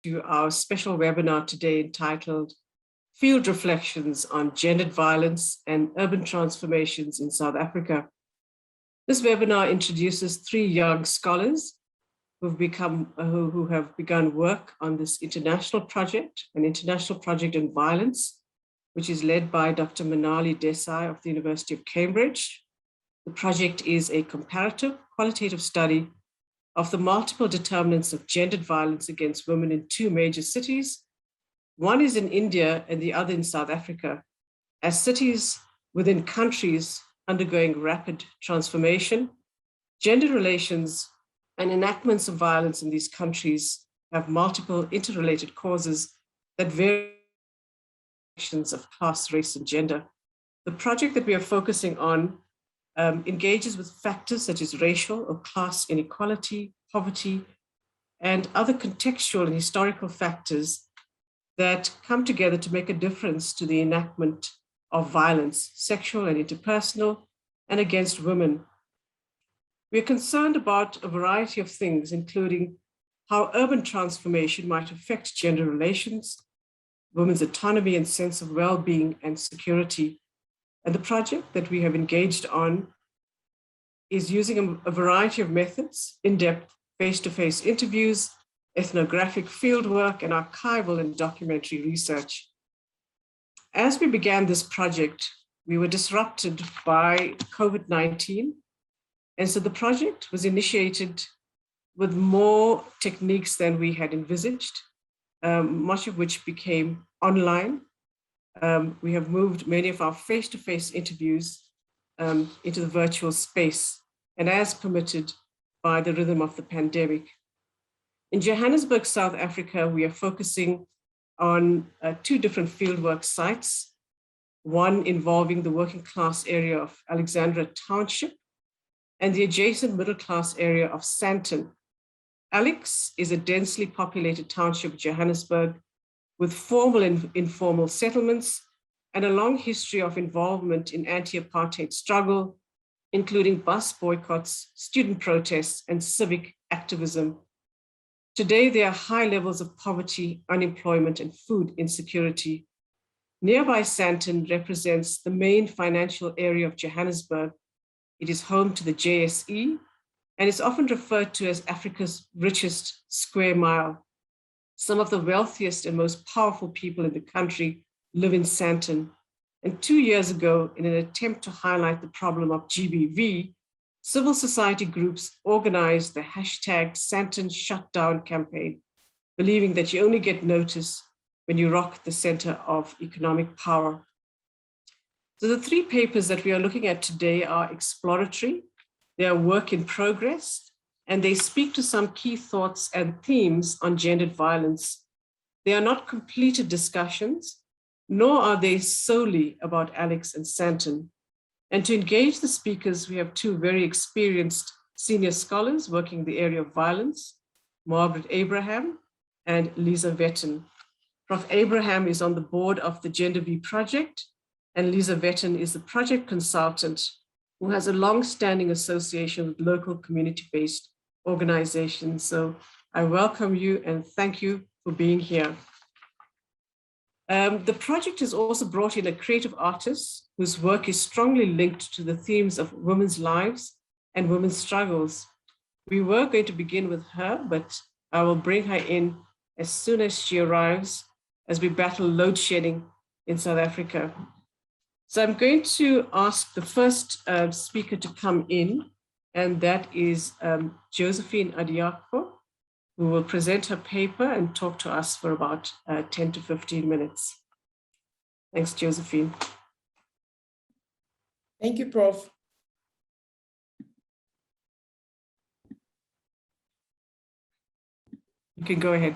to our special webinar today entitled Field Reflections on Gendered Violence and Urban Transformations in South Africa. This webinar introduces three young scholars who have begun work on this international project, an international project on violence, which is led by Dr. Manali Desai of the University of Cambridge. The project is a comparative qualitative study of the multiple determinants of gendered violence against women in two major cities. One is in India and the other in South Africa, as cities within countries undergoing rapid transformation. Gender relations and enactments of violence in these countries have multiple interrelated causes that vary of class, race, and gender. The project that we are focusing on engages with factors such as racial or class inequality, poverty, and other contextual and historical factors that come together to make a difference to the enactment of violence, sexual and interpersonal, and against women. We are concerned about a variety of things, including how urban transformation might affect gender relations, women's autonomy and sense of well-being and security. And the project that we have engaged on is using a variety of methods, in-depth face-to-face interviews, ethnographic fieldwork, and archival and documentary research. As we began this project, we were disrupted by COVID-19. And so the project was initiated with more techniques than we had envisaged, much of which became online. We have moved many of our face-to-face interviews into the virtual space, and as permitted by the rhythm of the pandemic. In Johannesburg, South Africa, we are focusing on two different fieldwork sites, one involving the working class area of Alexandra Township and the adjacent middle class area of Sandton. Alex is a densely populated township of Johannesburg with formal and informal settlements and a long history of involvement in anti-apartheid struggle, including bus boycotts, student protests, and civic activism. Today, there are high levels of poverty, unemployment, and food insecurity. Nearby Sandton represents the main financial area of Johannesburg. It is home to the JSE, and is often referred to as Africa's richest square mile. Some of the wealthiest and most powerful people in the country live in Sandton. And 2 years ago, in an attempt to highlight the problem of GBV, civil society groups organized the hashtag Sandton Shutdown campaign, believing that you only get notice when you rock the center of economic power. So the three papers that we are looking at today are exploratory, they are work in progress, and they speak to some key thoughts and themes on gendered violence. They are not completed discussions, nor are they solely about Alex and Sandton. And to engage the speakers, we have two very experienced senior scholars working in the area of violence, Margaret Abraham and Lisa Vetten. Prof. Abraham is on the board of the GendV Project, and Lisa Vetten is the project consultant who has a long-standing association with local community-based organizations. So I welcome you and thank you for being here. The project has also brought in a creative artist whose work is strongly linked to the themes of women's lives and women's struggles. We were going to begin with her, but I will bring her in as soon as she arrives as we battle load shedding in South Africa. So I'm going to ask the first speaker to come in, and that is Josephine Adiako, who will present her paper and talk to us for about 10 to 15 minutes. Thanks, Josephine. Thank you, Prof. You can go ahead.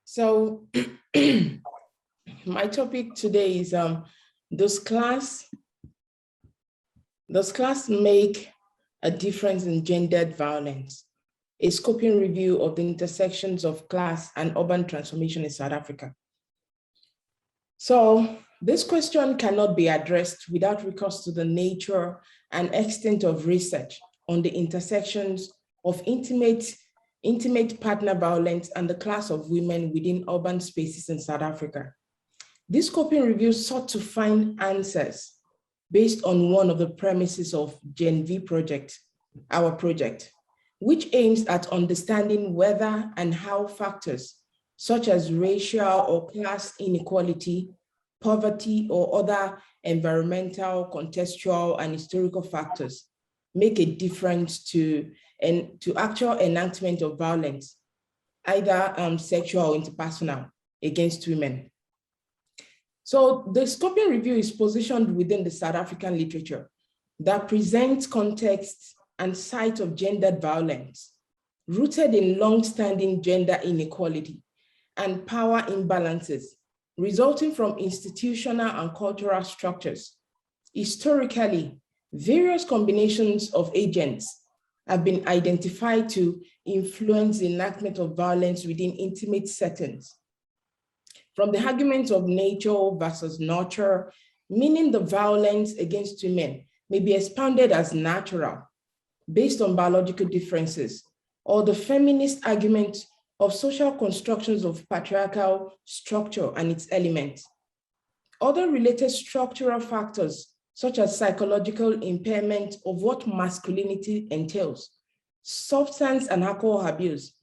So my topic today is does class make a difference in gendered violence? A scoping review of the intersections of class and urban transformation in South Africa. So this question cannot be addressed without recourse to the nature and extent of research on the intersections of intimate intimate partner violence, and the class of women within urban spaces in South Africa. This scoping review sought to find answers based on one of the premises of GendV Project, our project, which aims at understanding whether and how factors such as racial or class inequality, poverty, or other environmental, contextual, and historical factors make a difference to actual enactment of violence, either sexual or interpersonal, against women. So the scoping review is positioned within the South African literature that presents context and site of gendered violence, rooted in long-standing gender inequality and power imbalances, resulting from institutional and cultural structures. Historically, various combinations of agents have been identified to influence the enactment of violence within intimate settings. From the argument of nature versus nurture, meaning the violence against women may be expounded as natural, based on biological differences, or the feminist argument of social constructions of patriarchal structure and its elements. Other related structural factors, such as psychological impairment of what masculinity entails, substance and alcohol abuse,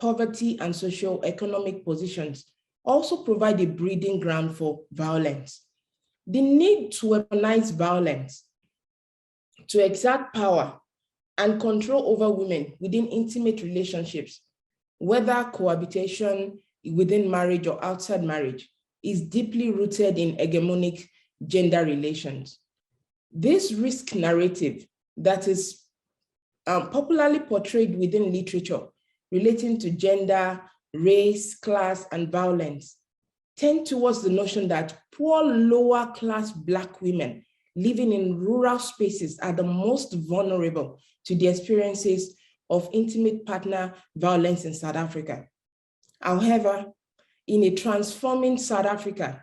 poverty, and socio-economic positions, also provide a breeding ground for violence. The need to weaponize violence, to exert power and control over women within intimate relationships, whether cohabitation within marriage or outside marriage, is deeply rooted in hegemonic gender relations. This risk narrative that is popularly portrayed within literature relating to gender, race, class, and violence tend towards the notion that poor lower class Black women living in rural spaces are the most vulnerable to the experiences of intimate partner violence in South Africa. However, in a transforming South African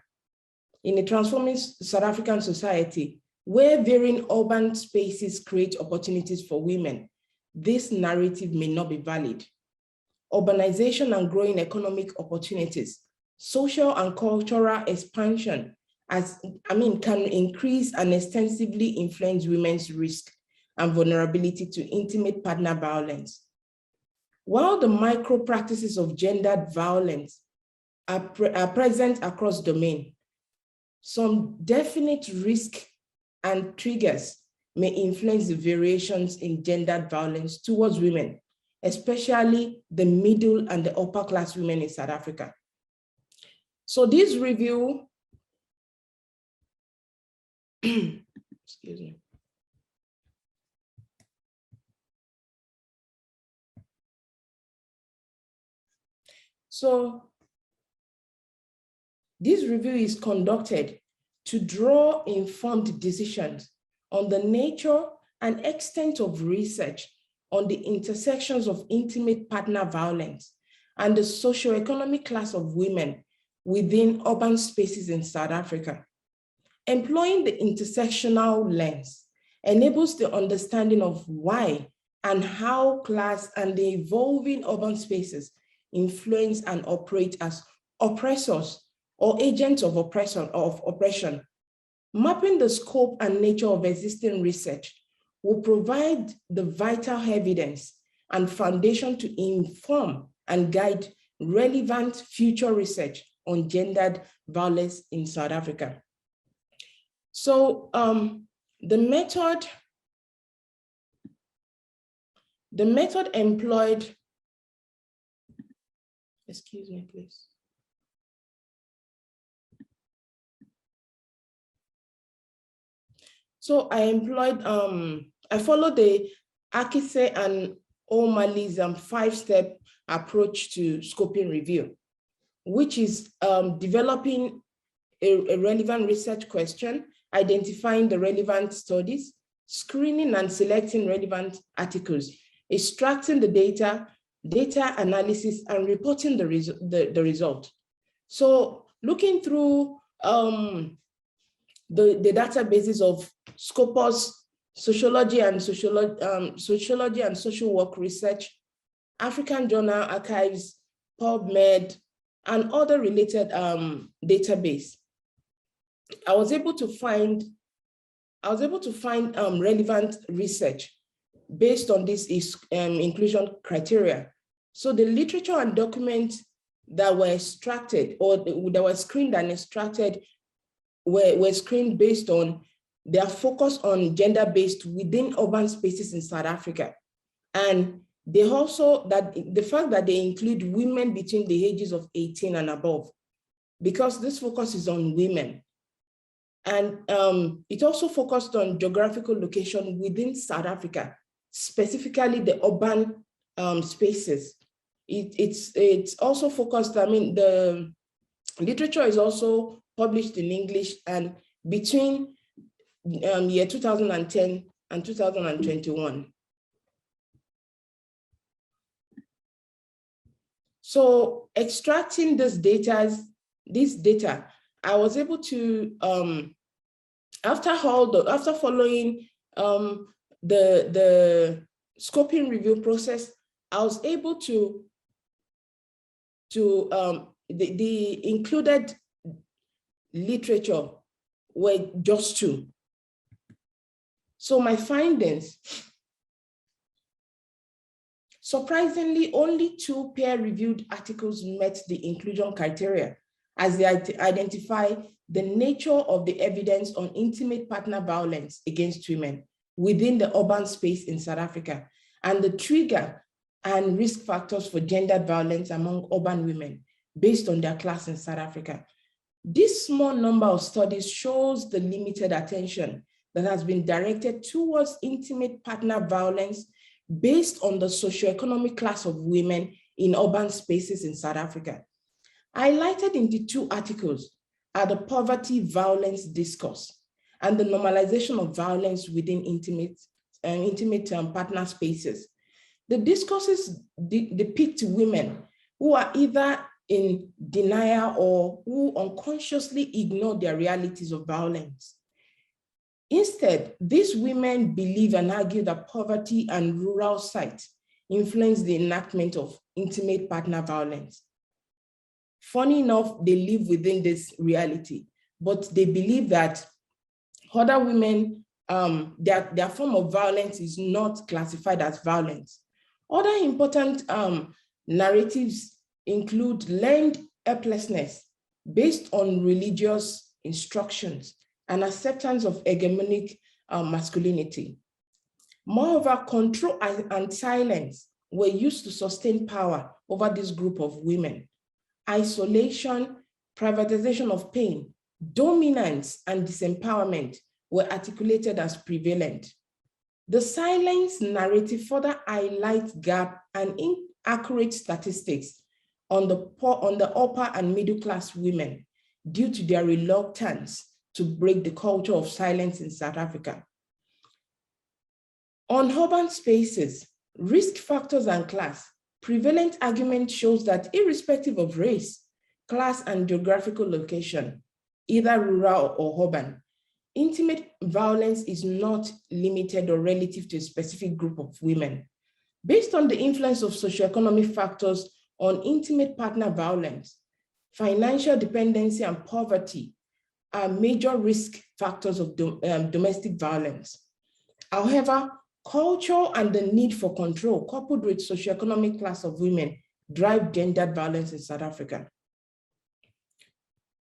society, where varying urban spaces create opportunities for women, this narrative may not be valid. Urbanization and growing economic opportunities, social and cultural expansion can increase and extensively influence women's risk and vulnerability to intimate partner violence. While the micro practices of gendered violence are present across domain, some definite risk and triggers may influence the variations in gendered violence towards women, especially the middle and the upper class women in South Africa. So this review, excuse me. So this review is conducted to draw informed decisions on the nature and extent of research on the intersections of intimate partner violence and the socio-economic class of women within urban spaces in South Africa. Employing the intersectional lens enables the understanding of why and how class and the evolving urban spaces influence and operate as oppressors or agents of oppression. Mapping the scope and nature of existing research will provide the vital evidence and foundation to inform and guide relevant future research on gendered violence in South Africa. So the method employed, excuse me, please. So I followed the Akise and O'Malley's 5-step approach to scoping review, which is developing a relevant research question, identifying the relevant studies, screening and selecting relevant articles, extracting the data analysis, and reporting the result. So looking through the databases of Scopus, sociology and social work research, African Journal Archives, PubMed, and other related database. I was able to find relevant research based on this inclusion criteria. So the literature and documents that were extracted or that were screened and extracted were screened based on their focus on gender-based within urban spaces in South Africa. And they also, the fact that they include women between the ages of 18 and above, because this focus is on women. And it also focused on geographical location within South Africa, specifically the urban spaces. It's also focused, I mean, the literature is also published in English, and between year 2010 and 2021. So extracting this data, I was able to, after following the scoping review process, I was able to the included literature were just 2. So my findings, surprisingly, only 2 peer-reviewed articles met the inclusion criteria, as they identify the nature of the evidence on intimate partner violence against women within the urban space in South Africa, and the trigger and risk factors for gendered violence among urban women based on their class in South Africa. This small number of studies shows the limited attention that has been directed towards intimate partner violence based on the socio-economic class of women in urban spaces in South Africa. Highlighted in the 2 articles are the poverty violence discourse and the normalization of violence within intimate partner spaces. The discourses depict women who are either in denial or who unconsciously ignore their realities of violence. Instead, these women believe and argue that poverty and rural sites influence the enactment of intimate partner violence. Funny enough, they live within this reality, but they believe that other women, their form of violence is not classified as violence. Other important narratives include learned helplessness based on religious instructions and acceptance of hegemonic masculinity. Moreover, control and silence were used to sustain power over this group of women. Isolation, privatization of pain, dominance, and disempowerment were articulated as prevalent. The silence narrative further highlights gap and inaccurate statistics on the upper and middle class women due to their reluctance to break the culture of silence in South Africa. On urban spaces, risk factors and class, prevalent argument shows that irrespective of race, class, and geographical location, either rural or urban, intimate violence is not limited or relative to a specific group of women. Based on the influence of socioeconomic factors on intimate partner violence, financial dependency and poverty are major risk factors of domestic violence. However, culture and the need for control, coupled with socioeconomic class of women, drive gendered violence in South Africa.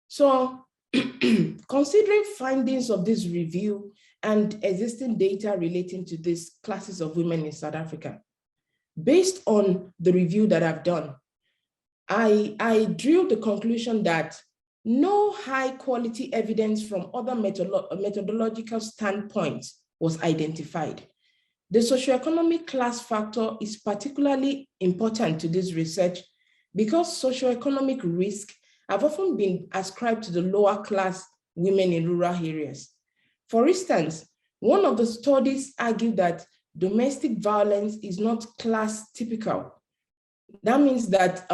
So, considering findings of this review and existing data relating to these classes of women in South Africa, based on the review that I've done, I drew the conclusion that no high quality evidence from other methodological standpoints was identified. The socioeconomic class factor is particularly important to this research because socioeconomic risk have often been ascribed to the lower class women in rural areas. For instance, one of the studies argued that domestic violence is not class typical. That means that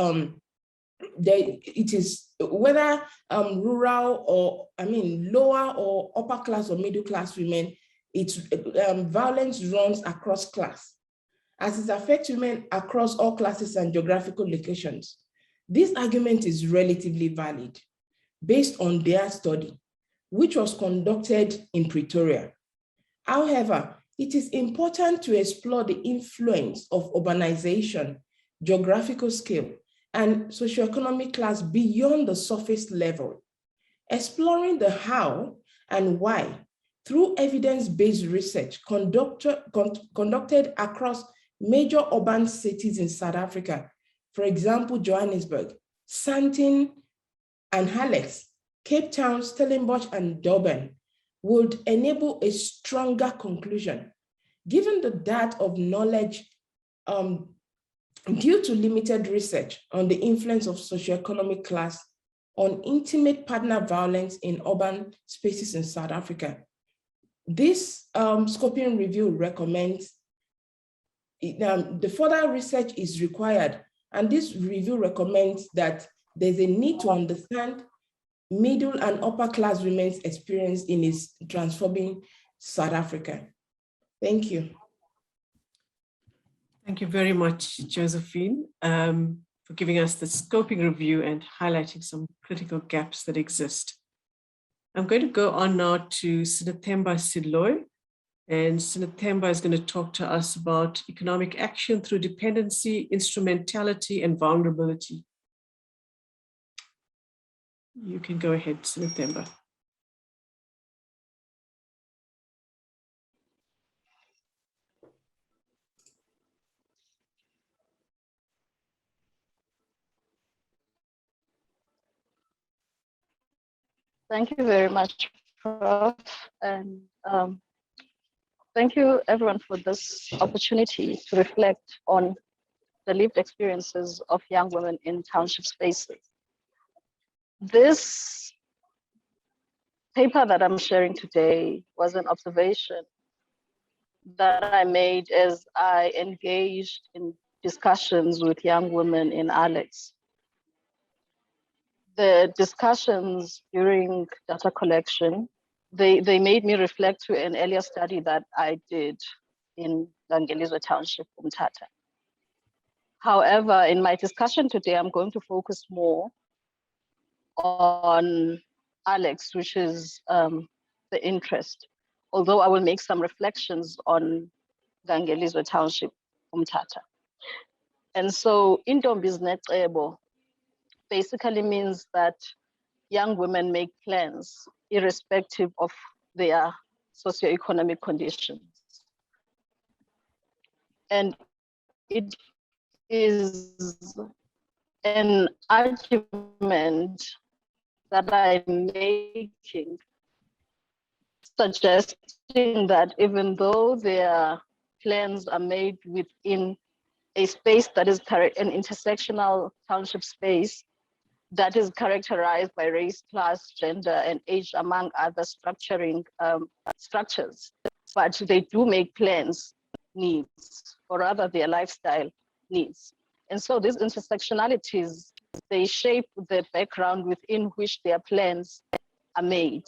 it is whether rural or, lower or upper class or middle class women, it's violence runs across class. as it affects women across all classes and geographical locations. This argument is relatively valid based on their study, which was conducted in Pretoria. However, it is important to explore the influence of urbanization, geographical scale, and socioeconomic class beyond the surface level, exploring the how and why through evidence-based research conducted across major urban cities in South Africa, for example, Johannesburg, Sandton and Alex, Cape Town, Stellenbosch, and Durban, would enable a stronger conclusion. Given the dearth of knowledge due to limited research on the influence of socioeconomic class on intimate partner violence in urban spaces in South Africa, this scoping review recommends the further research is required, and this review recommends that there's a need to understand middle and upper class women's experience in its transforming South Africa. Thank you. Thank you very much, Josephine, for giving us the scoping review and highlighting some critical gaps that exist. I'm going to go on now to Sinethemba Sidloyi, and Sinethemba is going to talk to us about economic action through dependency, instrumentality, and vulnerability. You can go ahead, Sinethemba. Thank you very much, Prof. And thank you everyone for this opportunity to reflect on the lived experiences of young women in township spaces. This paper that I'm sharing today was an observation that I made as I engaged in discussions with young women in Alex. The discussions during data collection, they made me reflect to an earlier study that I did in Ngelizwe Township, Umtata. However, in my discussion today, I'm going to focus more on Alex, which is the interest, although I will make some reflections on Ngelizwe Township, Umtata. And so Intombi zinecebo basically means that young women make plans irrespective of their socioeconomic conditions. And it is an argument that I'm making, suggesting that even though their plans are made within a space that is an intersectional township space that is characterized by race, class, gender, and age, among other structuring structures, but they do make plans needs, or rather their lifestyle needs. And so these intersectionalities, they shape the background within which their plans are made.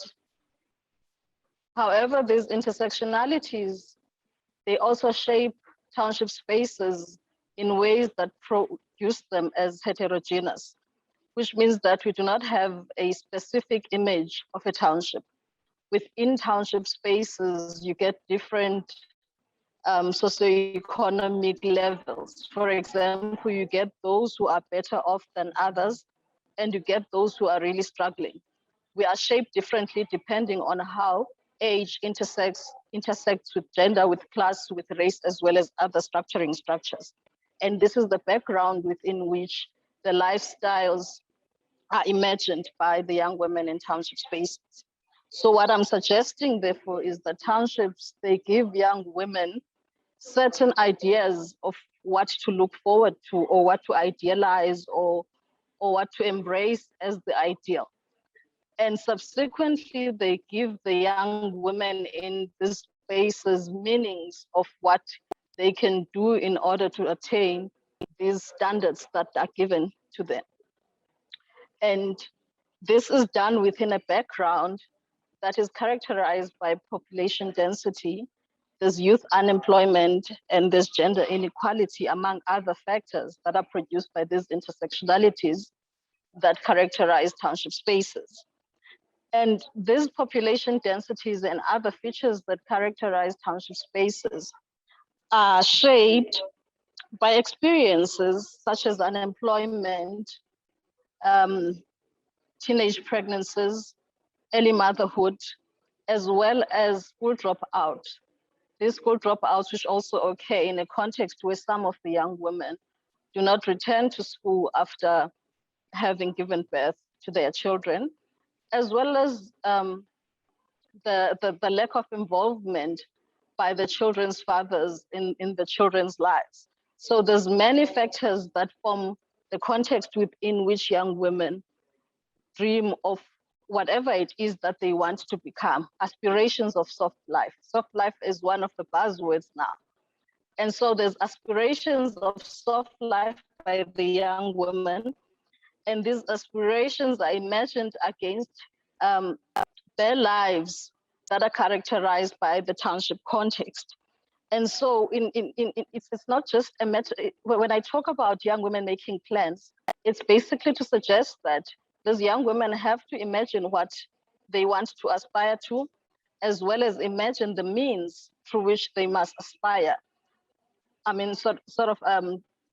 However, these intersectionalities, they also shape township spaces in ways that produce them as heterogeneous, which means that we do not have a specific image of a township. Within township spaces, you get different socioeconomic levels. For example, you get those who are better off than others, and you get those who are really struggling. We are shaped differently depending on how age intersects with gender, with class, with race, as well as other structuring structures. And this is the background within which the lifestyles are imagined by the young women in township spaces. So what I'm suggesting, therefore, is that townships, they give young women certain ideas of what to look forward to, or what to idealize, or what to embrace as the ideal. And subsequently, they give the young women in these spaces meanings of what they can do in order to attain these standards that are given to them. And this is done within a background that is characterized by population density there's youth unemployment, and there's gender inequality, among other factors that are produced by these intersectionalities that characterize township spaces. And these population densities and other features that characterize township spaces are shaped by experiences such as unemployment, teenage pregnancies, early motherhood, as well as school dropout. These school dropouts, which also occur in a context where some of the young women do not return to school after having given birth to their children, as well as the lack of involvement by the children's fathers in the children's lives. So there's many factors that form the context within which young women dream of whatever it is that they want to become, aspirations of soft life. Soft life is one of the buzzwords now. And so there's aspirations of soft life by the young women. And these aspirations are imagined against their lives that are characterized by the township context. And so it's not just a matter, when I talk about young women making plans, it's basically to suggest that those young women have to imagine what they want to aspire to, as well as imagine the means through which they must aspire. I mean, sort of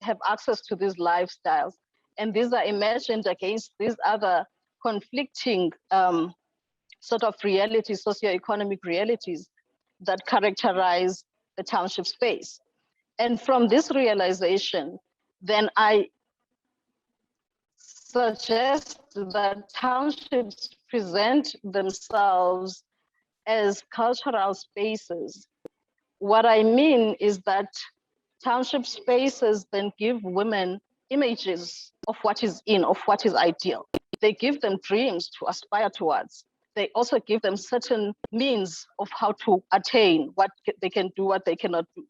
have access to these lifestyles. And these are imagined against these other conflicting sort of realities, socio-economic realities that characterize the township space. And from this realization, then I suggest that townships present themselves as cultural spaces. What I mean is that township spaces then give women images of what is in, of what is ideal. They give them dreams to aspire towards. They also give them certain means of how to attain what they can do, what they cannot do.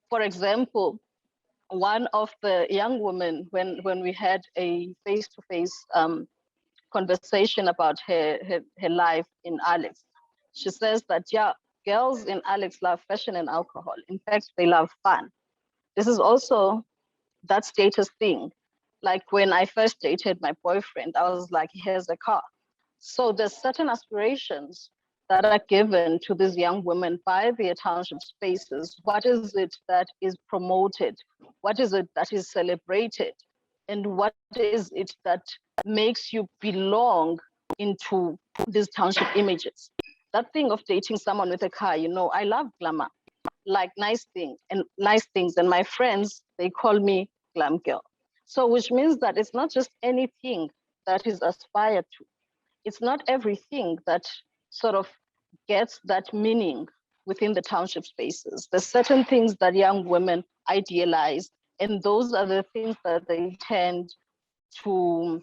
For example, one of the young women, when we had a face-to-face conversation about her life in Alex, she says that, yeah, girls in Alex love fashion and alcohol. In fact, they love fun. This is also that status thing. Like when I first dated my boyfriend, I was like, here's a car. So there's certain aspirations that are given to these young women by their township spaces. What is it that is promoted? What is it that is celebrated? And what is it that makes you belong into these township images? That thing of dating someone with a car, you know, I love glamour, like nice things. And my friends, they call me glam girl. So which means that it's not just anything that is aspired to. It's not everything that sort of gets that meaning within the township spaces. There's certain things that young women idealize, and those are the things that they tend to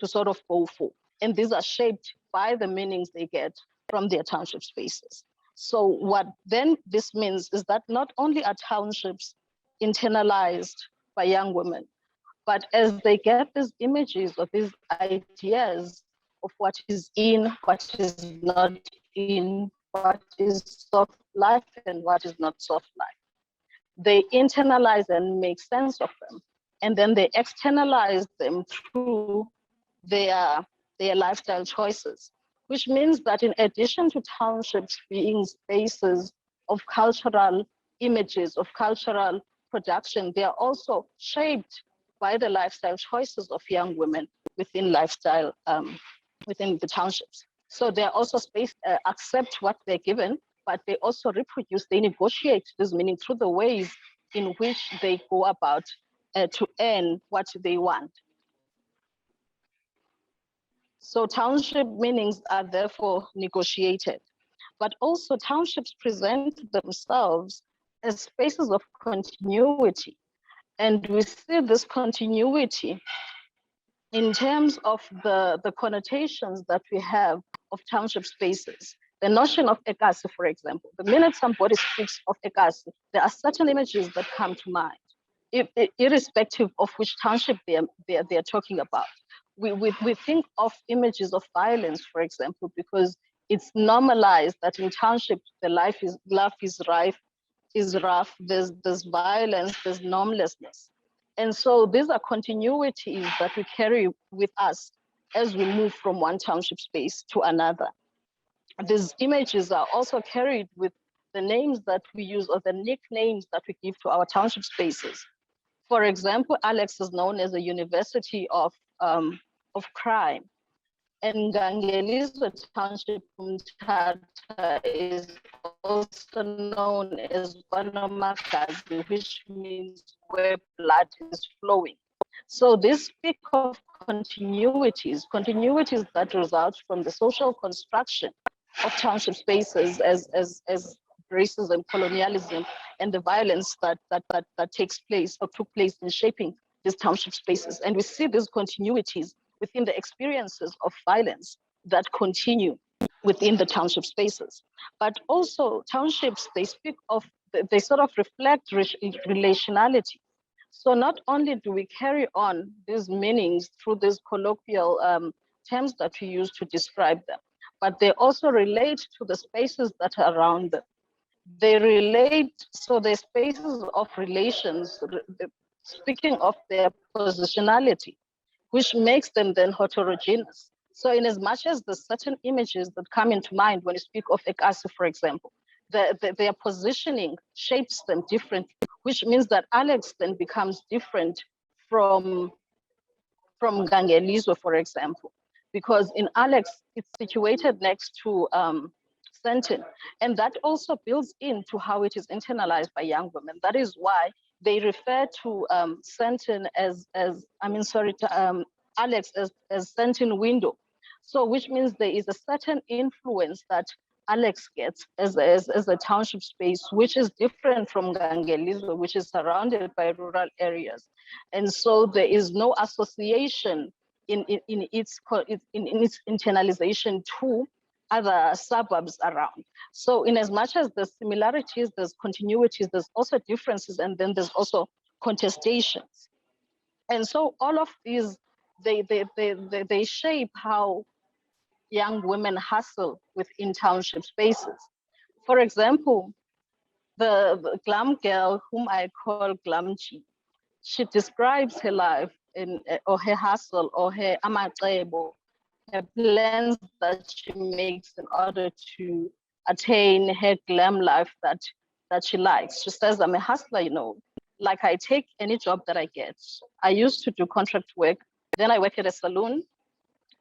sort of go for. And these are shaped by the meanings they get from their township spaces. So what then this means is that not only are townships internalized by young women, but as they get these images or these ideas of what is in, what is not in, what is soft life and what is not soft life, they internalize and make sense of them. And then they externalize them through their lifestyle choices, which means that in addition to townships being spaces of cultural images, of cultural production, they are also shaped by the lifestyle choices of young women within lifestyle, within the townships. So they're also space, accept what they're given, but they also reproduce, they negotiate this meaning through the ways in which they go about to earn what they want. So township meanings are therefore negotiated, but also townships present themselves as spaces of continuity. And we see this continuity in terms of the connotations that we have of township spaces. The notion of ekasi, for example, the minute somebody speaks of ekasi, there are certain images that come to mind, irrespective of which township they're talking about. We think of images of violence, for example, because it's normalized that in township, love is rife is rough, there's violence, there's normlessness. And so these are continuities that we carry with us as we move from one township space to another. These images are also carried with the names that we use or the nicknames that we give to our township spaces. For example, Alex is known as a university of crime. And Gangelizo Township Umtata is also known as Kwanomakazi, which means where blood is flowing. So this speak of continuities that result from the social construction of township spaces as racism, colonialism, and the violence that takes place or took place in shaping these township spaces. And we see these continuities within the experiences of violence that continue within the township spaces. But also townships, they sort of reflect relationality. So not only do we carry on these meanings through these colloquial terms that we use to describe them, but they also relate to the spaces that are around them. They relate, so the spaces of relations, speaking of their positionality, which makes them then heterogeneous. So in as much as there's certain images that come into mind when you speak of Ekasi, for example, their positioning shapes them differently, which means that Alex then becomes different from Gangelizo, for example, because in Alex, it's situated next to Sandton, and that also builds into how it is internalized by young women. That is why they refer to Sandton Alex as Sandton window. So which means there is a certain influence that Alex gets as a township space, which is different from Gangelizo, which is surrounded by rural areas. And so there is no association in its internalization to other suburbs around. So in as much as there's similarities, there's continuities, there's also differences, and then there's also contestations. And so all of these, they shape how young women hustle within township spaces. For example, the glam girl, whom I call Glamchi, she describes her life or her hustle or her Adeagbo, her plans that she makes in order to attain her glam life that she likes. She says, I'm a hustler, like I take any job that I get. I used to do contract work, then I work at a salon.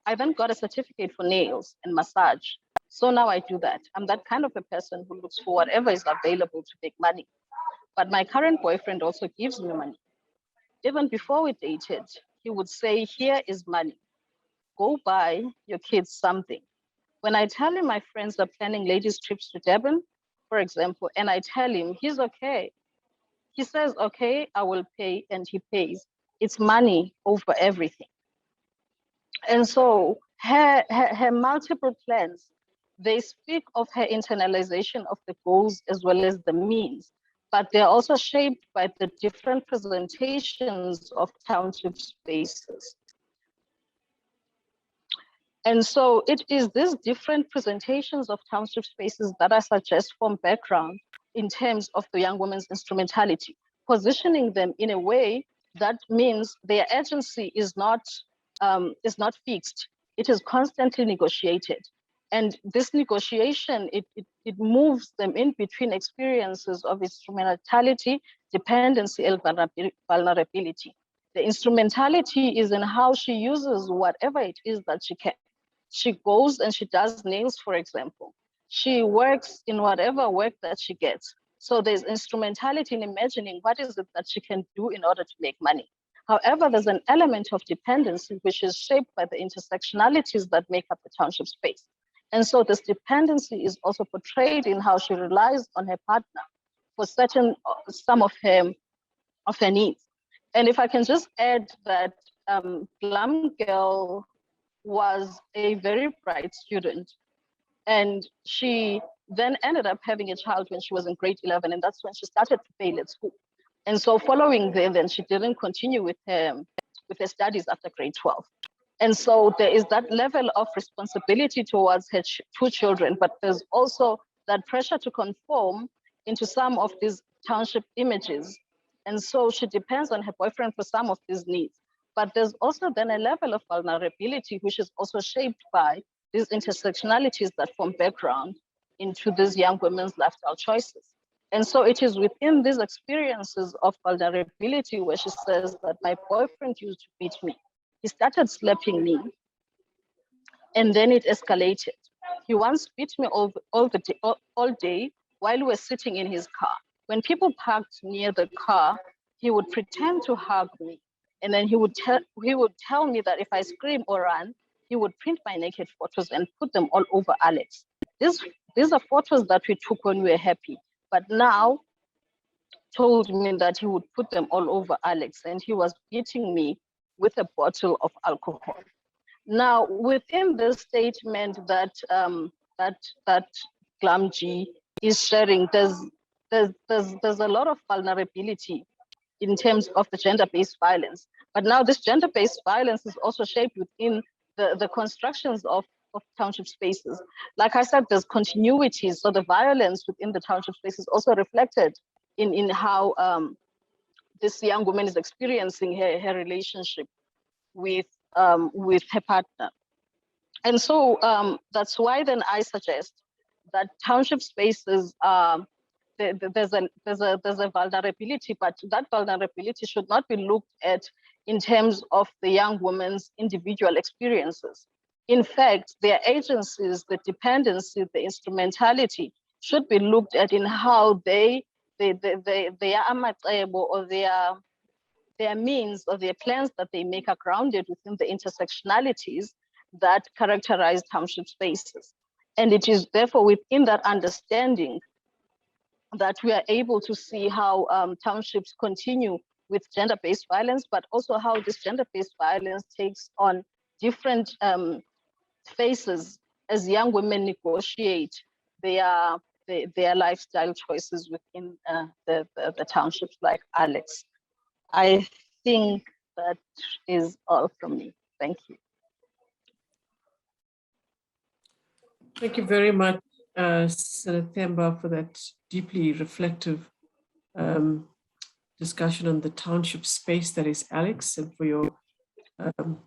I then got a certificate for nails and massage. So now I do that. I'm that kind of a person who looks for whatever is available to make money. But my current boyfriend also gives me money. Even before we dated, he would say, here is money. Go buy your kids something. When I tell him my friends are planning ladies' trips to Durban, for example, and I tell him he's okay, he says, okay, I will pay, and he pays. It's money over everything. And so her multiple plans, they speak of her internalization of the goals as well as the means, but they're also shaped by the different presentations of township spaces. And so it is these different presentations of township spaces that I suggest form background in terms of the young women's instrumentality, positioning them in a way that means their agency is not fixed. It is constantly negotiated. And this negotiation, it moves them in between experiences of instrumentality, dependency, and vulnerability. The instrumentality is in how she uses whatever it is that she can. She goes and she does nails, for example. She works in whatever work that she gets. So there's instrumentality in imagining what is it that she can do in order to make money. However, there's an element of dependency which is shaped by the intersectionalities that make up the township space. And so this dependency is also portrayed in how she relies on her partner for some of her needs. And if I can just add that Glam Girl was a very bright student, and she then ended up having a child when she was in grade 11, and that's when she started to fail at school. And so following then she didn't continue with her studies after grade 12. And so there is that level of responsibility towards her two children, but there's also that pressure to conform into some of these township images. And so she depends on her boyfriend for some of these needs. But there's also then a level of vulnerability, which is also shaped by these intersectionalities that form background into these young women's lifestyle choices. And so it is within these experiences of vulnerability where she says that my boyfriend used to beat me. He started slapping me, and then it escalated. He once beat me all day while we were sitting in his car. When people parked near the car, he would pretend to hug me. And then he would tell me that if I scream or run, he would print my naked photos and put them all over Alex. These are photos that we took when we were happy, but now told me that he would put them all over Alex, and he was beating me with a bottle of alcohol. Now, within this statement that that Glamji is sharing, there's a lot of vulnerability in terms of the gender-based violence. But now this gender-based violence is also shaped within the constructions of township spaces. Like I said, there's continuities. So the violence within the township space is also reflected in how this young woman is experiencing her relationship with her partner. And so that's why then I suggest that township spaces there's a vulnerability, but that vulnerability should not be looked at in terms of the young woman's individual experiences. In fact, their agencies, the dependency, the instrumentality should be looked at in how their Adeagbo or their means or their plans that they make are grounded within the intersectionalities that characterize township spaces. And it is therefore within that understanding that we are able to see how townships continue with gender-based violence, but also how this gender-based violence takes on different faces as young women negotiate their lifestyle choices within the townships like Alex. I think that is all from me. Thank you. Thank you very much, Sinethemba, for that deeply reflective discussion on the township space that is Alex, and for your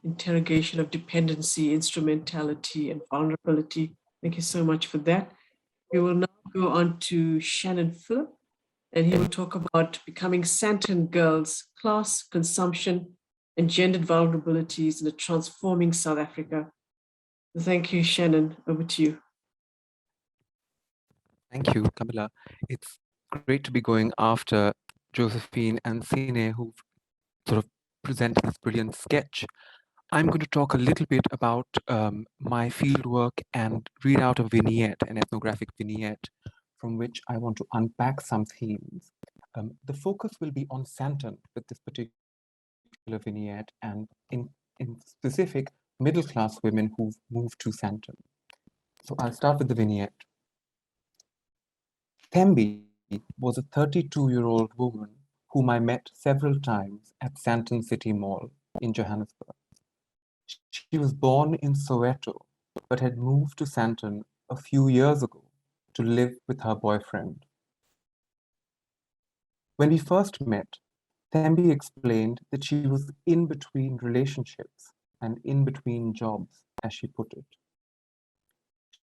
interrogation of dependency, instrumentality, and vulnerability. Thank you so much for that. We will now go on to Shannon Phillip, and he will talk about becoming Sandton girls, class, consumption, and gendered vulnerabilities in a transforming South Africa. Thank you, Shannon. Over to you. Thank you, Camilla. It's great to be going after Josephine and Sine, who've sort of presented this brilliant sketch. I'm going to talk a little bit about my fieldwork and read out a vignette, an ethnographic vignette, from which I want to unpack some themes. The focus will be on Sandton with this particular vignette, and in specific, middle-class women who've moved to Sandton. So I'll start with the vignette. Thembi was a 32-year-old woman whom I met several times at Sandton City Mall in Johannesburg. She was born in Soweto, but had moved to Sandton a few years ago to live with her boyfriend. When we first met, Thembi explained that she was in between relationships and in between jobs, as she put it.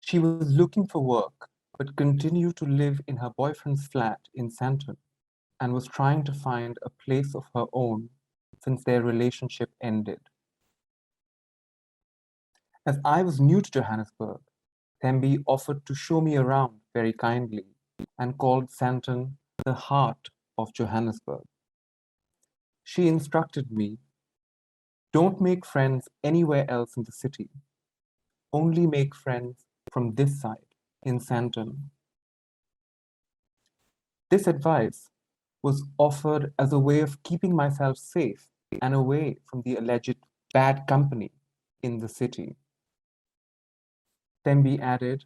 She was looking for work, but continued to live in her boyfriend's flat in Sandton and was trying to find a place of her own since their relationship ended. As I was new to Johannesburg, Thembi offered to show me around very kindly and called Sandton the heart of Johannesburg. She instructed me, don't make friends anywhere else in the city. Only make friends from this side, in Sandton. This advice was offered as a way of keeping myself safe and away from the alleged bad company in the city. Thembi added,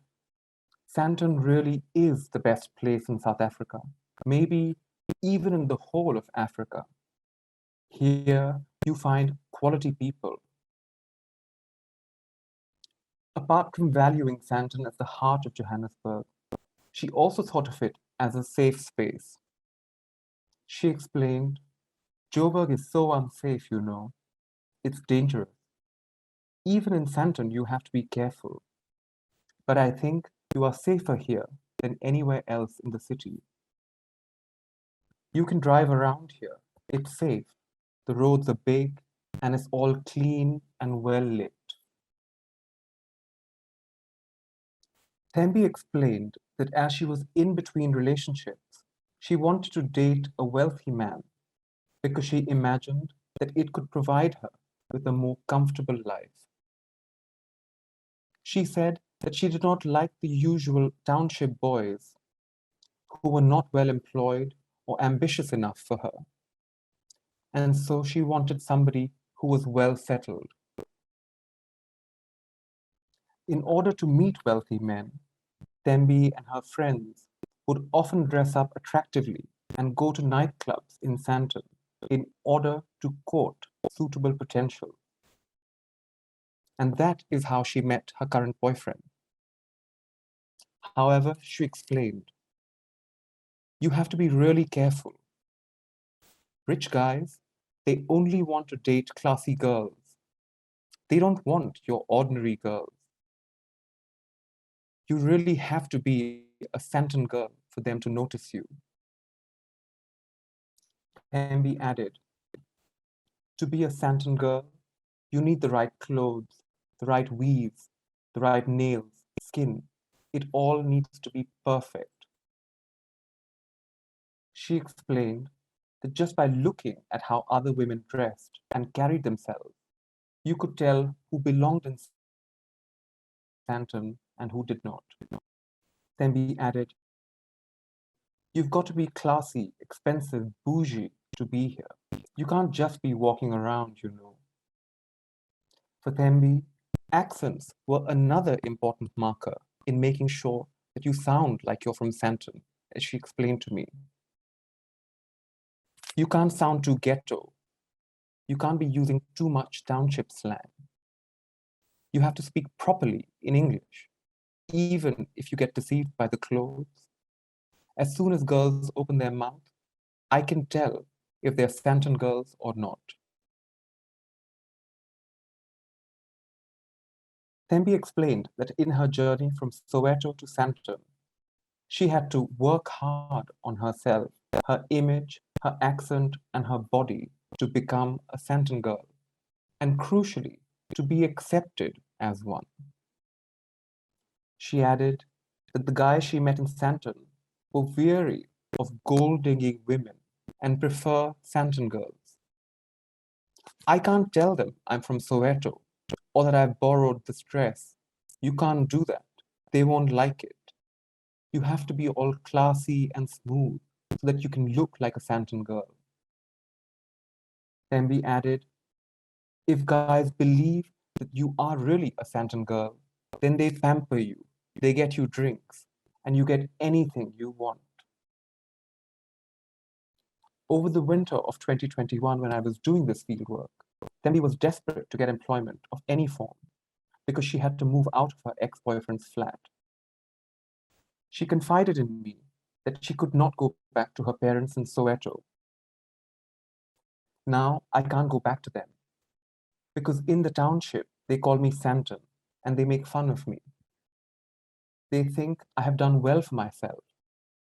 Sandton really is the best place in South Africa, maybe even in the whole of Africa. Here you find quality people. Apart from valuing Sandton as the heart of Johannesburg, She also thought of it as a safe space. She explained, Joburg is so unsafe, you know. It's dangerous. Even in Sandton, you have to be careful. But I think you are safer here than anywhere else in the city. You can drive around here. It's safe. The roads are big and it's all clean and well lit. Thembi explained that as she was in between relationships, she wanted to date a wealthy man because she imagined that it could provide her with a more comfortable life. She said that she did not like the usual township boys who were not well employed or ambitious enough for her. And so she wanted somebody who was well settled. In order to meet wealthy men, Thembi and her friends would often dress up attractively and go to nightclubs in Sandton in order to court suitable potential. And that is how she met her current boyfriend. However, she explained, you have to be really careful. Rich guys, they only want to date classy girls. They don't want your ordinary girls. You really have to be a Sandton girl for them to notice you. Thembi added, to be a Sandton girl, you need the right clothes, the right weaves, the right nails, skin. It all needs to be perfect. She explained that just by looking at how other women dressed and carried themselves, you could tell who belonged in Sandton and who did not. Thembi added, you've got to be classy, expensive, bougie to be here. You can't just be walking around, you know. For Thembi, accents were another important marker in making sure that you sound like you're from Sandton, as she explained to me. You can't sound too ghetto. You can't be using too much township slang. You have to speak properly in English, even if you get deceived by the clothes. As soon as girls open their mouth, I can tell if they're Sandton girls or not. Thembi explained that in her journey from Soweto to Sandton, she had to work hard on herself, her image, her accent, and her body to become a Sandton girl, and crucially, to be accepted as one. She added that the guys she met in Sandton were weary of gold-digging women and prefer Sandton girls. I can't tell them I'm from Soweto or that I've borrowed this dress. You can't do that. They won't like it. You have to be all classy and smooth so that you can look like a Sandton girl. Thembi added, if guys believe that you are really a Sandton girl, then they pamper you, they get you drinks, and you get anything you want. Over the winter of 2021, when I was doing this fieldwork, Thembi was desperate to get employment of any form because she had to move out of her ex-boyfriend's flat. She confided in me that she could not go back to her parents in Soweto. Now I can't go back to them because in the township, they call me Sandton and they make fun of me. They think I have done well for myself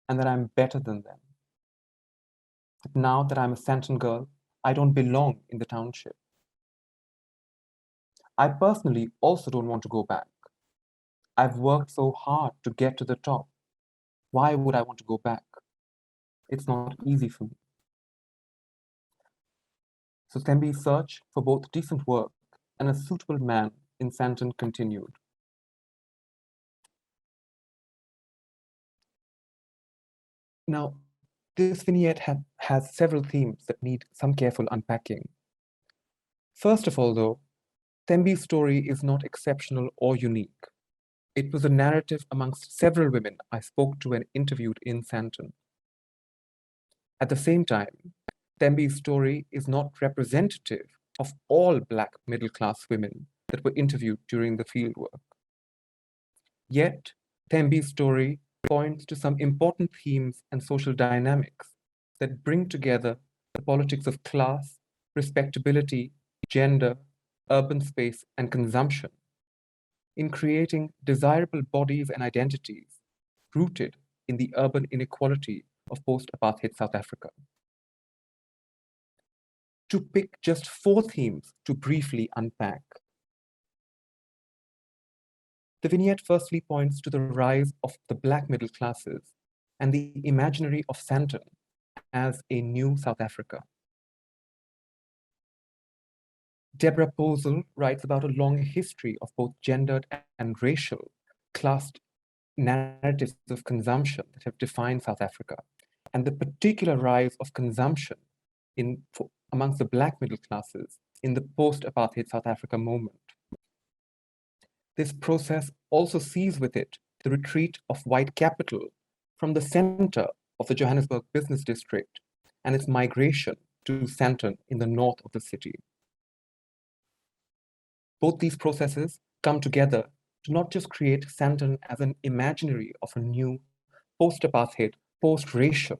and that I'm better than them. But now that I'm a Sandton girl, I don't belong in the township. I personally also don't want to go back. I've worked so hard to get to the top. Why would I want to go back? It's not easy for me. So Thembi's search for both decent work and a suitable man in Sandton continued. Now, this vignette has several themes that need some careful unpacking. First of all, though, Thembi's story is not exceptional or unique. It was a narrative amongst several women I spoke to and interviewed in Sandton. At the same time, Thembi's story is not representative of all Black middle-class women that were interviewed during the fieldwork. Yet, Thembi's story points to some important themes and social dynamics that bring together the politics of class, respectability, gender, urban space, and consumption in creating desirable bodies and identities rooted in the urban inequality of post-apartheid South Africa. To pick just 4 themes to briefly unpack. The vignette firstly points to the rise of the Black middle classes and the imaginary of Sandton as a new South Africa. Deborah Posel writes about a long history of both gendered and racial classed narratives of consumption that have defined South Africa, and the particular rise of consumption amongst the Black middle classes in the post-apartheid South Africa moment. This process also sees with it the retreat of white capital from the center of the Johannesburg business district and its migration to Sandton in the north of the city. Both these processes come together to not just create Sandton as an imaginary of a new post-apartheid, post-racial,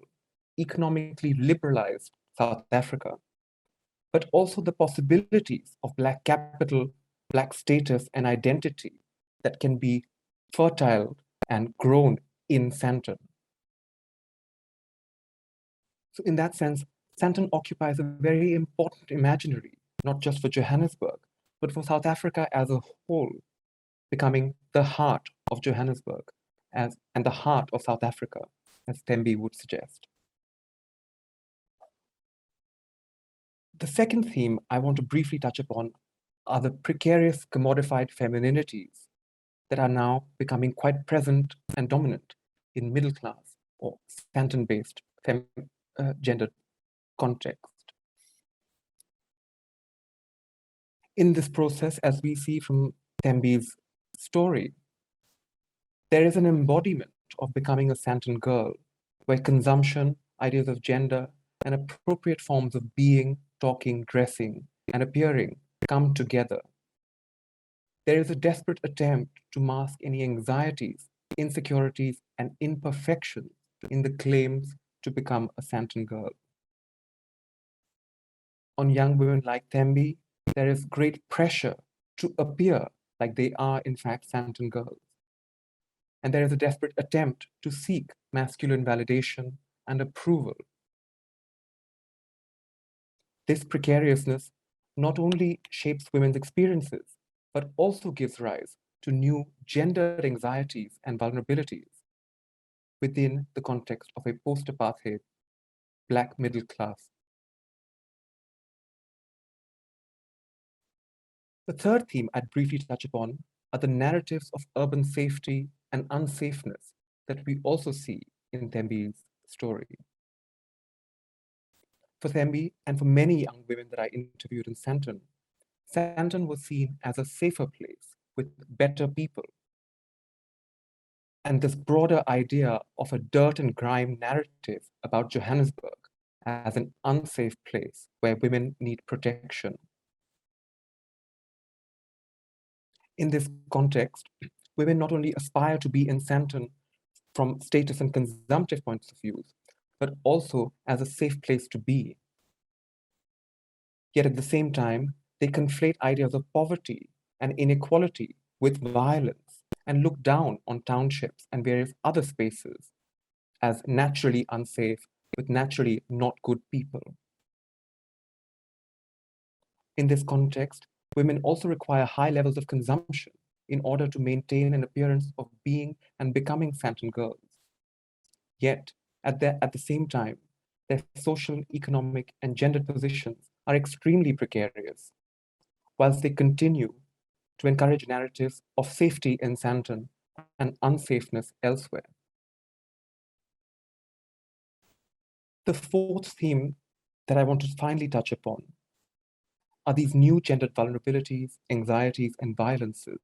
economically liberalized South Africa, but also the possibilities of Black capital, Black status, and identity that can be fertile and grown in Sandton. So in that sense, Sandton occupies a very important imaginary, not just for Johannesburg, but for South Africa as a whole, becoming the heart of Johannesburg and the heart of South Africa, as Tembi would suggest. The second theme I want to briefly touch upon are the precarious commodified femininities that are now becoming quite present and dominant in middle class or Sandton-based gendered context. In this process, as we see from Tembi's story, there is an embodiment of becoming a Sandton girl, where consumption, ideas of gender, and appropriate forms of being, talking, dressing, and appearing come together. There is a desperate attempt to mask any anxieties, insecurities, and imperfections in the claims to become a Sandton girl. On young women like Tembi, there is great pressure to appear like they are in fact Sandton girls. And there is a desperate attempt to seek masculine validation and approval. This precariousness not only shapes women's experiences, but also gives rise to new gendered anxieties and vulnerabilities within the context of a post-apartheid Black middle class. The third theme I'd briefly touch upon are the narratives of urban safety and unsafeness that we also see in Tembi's story. For Tembi and for many young women that I interviewed in Sandton, Sandton was seen as a safer place with better people. And this broader idea of a dirt and grime narrative about Johannesburg as an unsafe place where women need protection. In this context, women not only aspire to be in Sandton from status and consumptive points of view, but also as a safe place to be. Yet at the same time, they conflate ideas of poverty and inequality with violence and look down on townships and various other spaces as naturally unsafe with naturally not good people. In this context, women also require high levels of consumption in order to maintain an appearance of being and becoming Sandton girls. Yet, at the same time, their social, economic, and gendered positions are extremely precarious, whilst they continue to encourage narratives of safety in Sandton and unsafeness elsewhere. The fourth theme that I want to finally touch upon are these new gendered vulnerabilities, anxieties, and violences.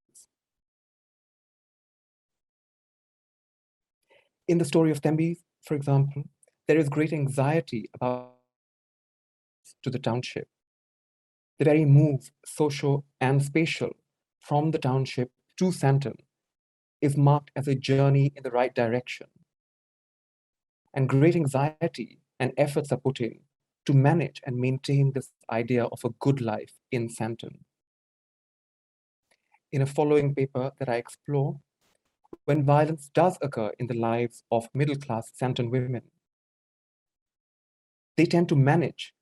In the story of Tembi, for example, there is great anxiety about to the township. The very move, social and spatial, from the township to Sandton is marked as a journey in the right direction. And great anxiety and efforts are put in to manage and maintain this idea of a good life in Sandton. In a following paper that I explore, when violence does occur in the lives of middle-class Sandton women, they tend to manage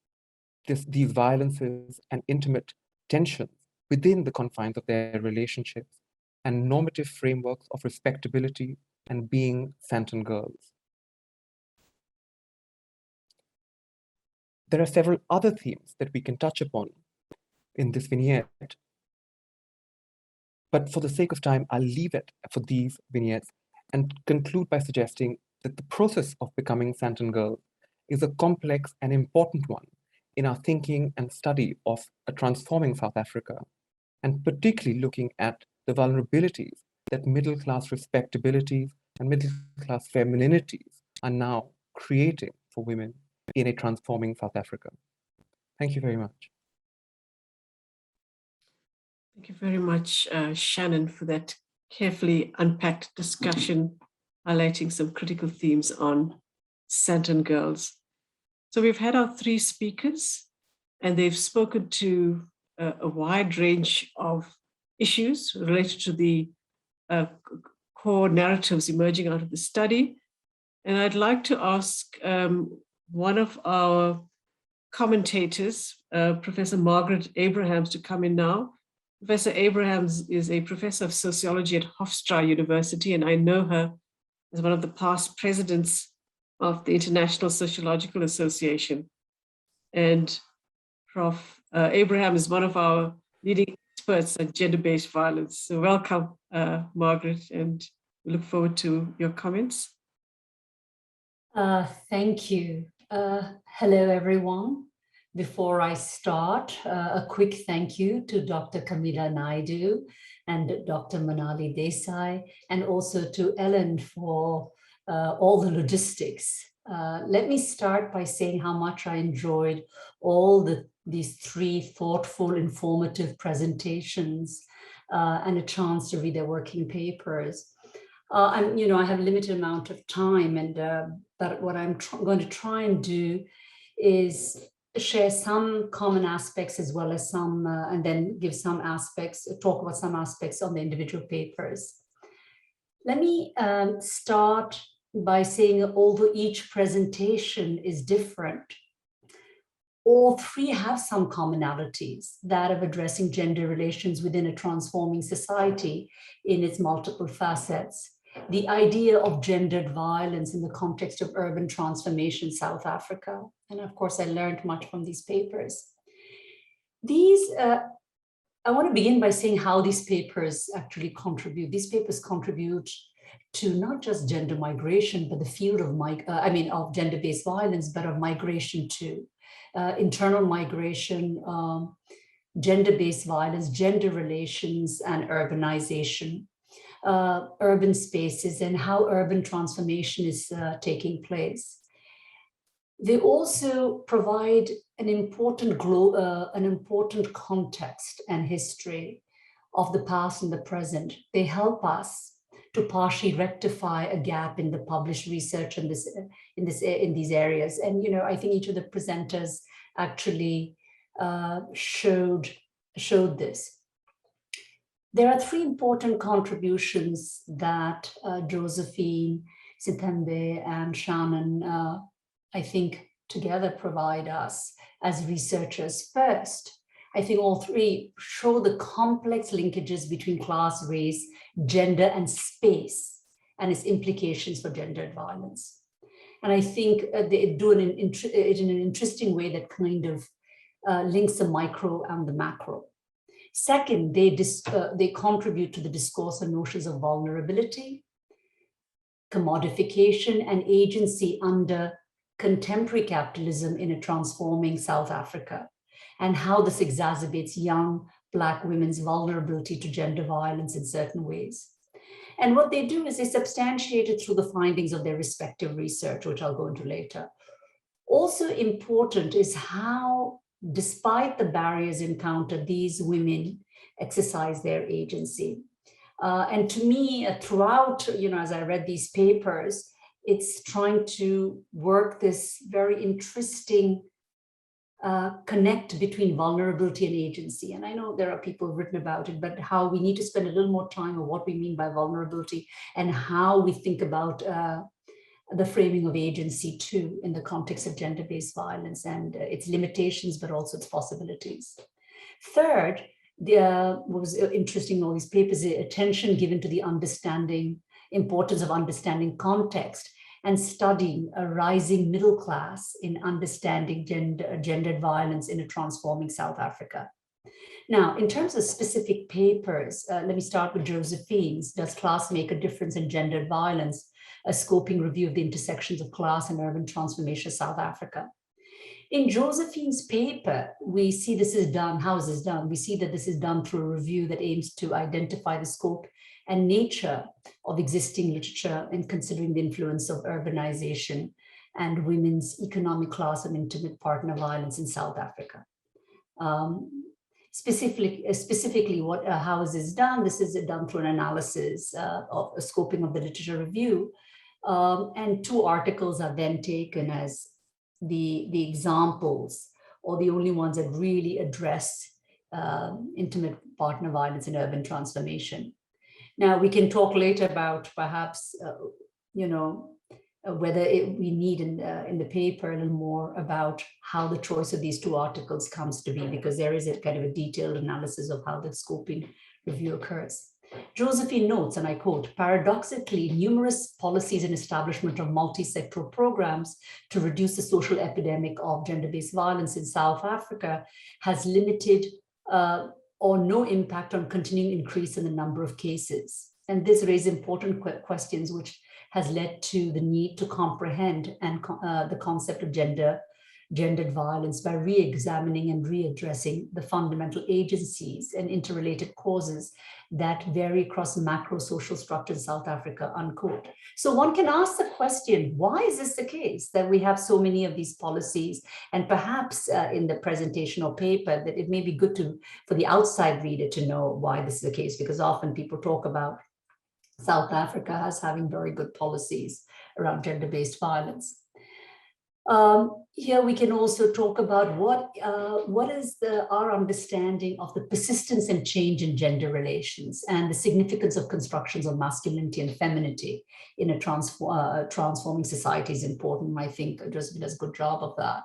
these violences and intimate tensions within the confines of their relationships and normative frameworks of respectability and being Sandton girls. There are several other themes that we can touch upon in this vignette, but for the sake of time, I'll leave it for these vignettes and conclude by suggesting that the process of becoming Sandton girl is a complex and important one in our thinking and study of a transforming South Africa, and particularly looking at the vulnerabilities that middle-class respectabilities and middle-class femininities are now creating for women in a transforming South Africa. Thank you very much. Thank you very much, Shannon, for that carefully unpacked discussion, highlighting some critical themes on Sandton girls. So we've had our three speakers, and they've spoken to a wide range of issues related to the core narratives emerging out of the study. And I'd like to ask one of our commentators, Professor Margaret Abraham, to come in now. Professor Abraham is a professor of sociology at Hofstra University, and I know her as one of the past presidents of the International Sociological Association. And Prof. Abraham is one of our leading experts on gender-based violence. So welcome, Margaret, and we look forward to your comments. Thank you. Hello, everyone. Before I start, a quick thank you to Dr. Kamila Naidu and Dr. Manali Desai, and also to Ellen for all the logistics. Let me start by saying how much I enjoyed all these three thoughtful, informative presentations and a chance to read their working papers. I have a limited amount of time, and but what I'm going to try and do is share some common aspects as well as some, and then give some aspects, talk about some aspects on the individual papers. Let me start by saying, although each presentation is different, all three have some commonalities, that of addressing gender relations within a transforming society in its multiple facets. The idea of gendered violence in the context of urban transformation in South Africa. And of course, I learned much from these papers. I want to begin by saying how these papers actually contribute. These papers contribute to not just gender migration, but the field of gender-based violence, but of migration too. Internal migration, gender-based violence, gender relations, and urbanization. Urban spaces and how urban transformation is taking place. They also provide an important context and history of the past and the present. They help us to partially rectify a gap in the published research in these areas. And I think each of the presenters actually showed this. There are three important contributions that Josephine, Sinethemba, and Shannon, I think, together provide us as researchers. First, I think all three show the complex linkages between class, race, gender, and space, and its implications for gendered violence. And I think they do it in an interesting way that kind of links the micro and the macro. Second, they contribute to the discourse on notions of vulnerability, commodification, and agency under contemporary capitalism in a transforming South Africa, and how this exacerbates young Black women's vulnerability to gender violence in certain ways. And what they do is they substantiate it through the findings of their respective research, which I'll go into later. Also important is how, despite the barriers encountered, these women exercise their agency. And to me, throughout, as I read these papers, it's trying to work this very interesting connect between vulnerability and agency. And I know there are people who've written about it, but how we need to spend a little more time on what we mean by vulnerability and how we think about the framing of agency too in the context of gender-based violence and its limitations, but also its possibilities. Third, what was interesting in all these papers is attention given to the importance of understanding context and studying a rising middle class in understanding gendered violence in a transforming South Africa. Now, in terms of specific papers, let me start with Josephine's, Does Class Make a Difference in Gendered Violence? A scoping review of the intersections of class and urban transformation of South Africa. In Josephine's paper, we see this is done. How is this done? We see that this is done through a review that aims to identify the scope and nature of existing literature in considering the influence of urbanization and women's economic class and intimate partner violence in South Africa. Specifically, how is this done? This is done through an analysis of a scoping of the literature review. And 2 articles are then taken as the examples, or the only ones that really address intimate partner violence and urban transformation. Now, we can talk later about perhaps, whether we need in the paper a little more about how the choice of these 2 articles comes to be, because there is a kind of a detailed analysis of how the scoping review occurs. Josephine notes, and I quote, paradoxically, numerous policies and establishment of multi-sectoral programs to reduce the social epidemic of gender-based violence in South Africa has limited or no impact on continuing increase in the number of cases. And this raises important questions, which has led to the need to comprehend and the concept of gendered violence by re-examining and readdressing the fundamental agencies and interrelated causes that vary across macro social structures in South Africa, unquote. So one can ask the question, why is this the case that we have so many of these policies? And perhaps in the presentation or paper, that it may be good for the outside reader to know why this is the case, because often people talk about South Africa as having very good policies around gender-based violence. Here we can also talk about what is our understanding of the persistence and change in gender relations and the significance of constructions of masculinity and femininity in a transforming society is important. I think Josephine does a good job of that.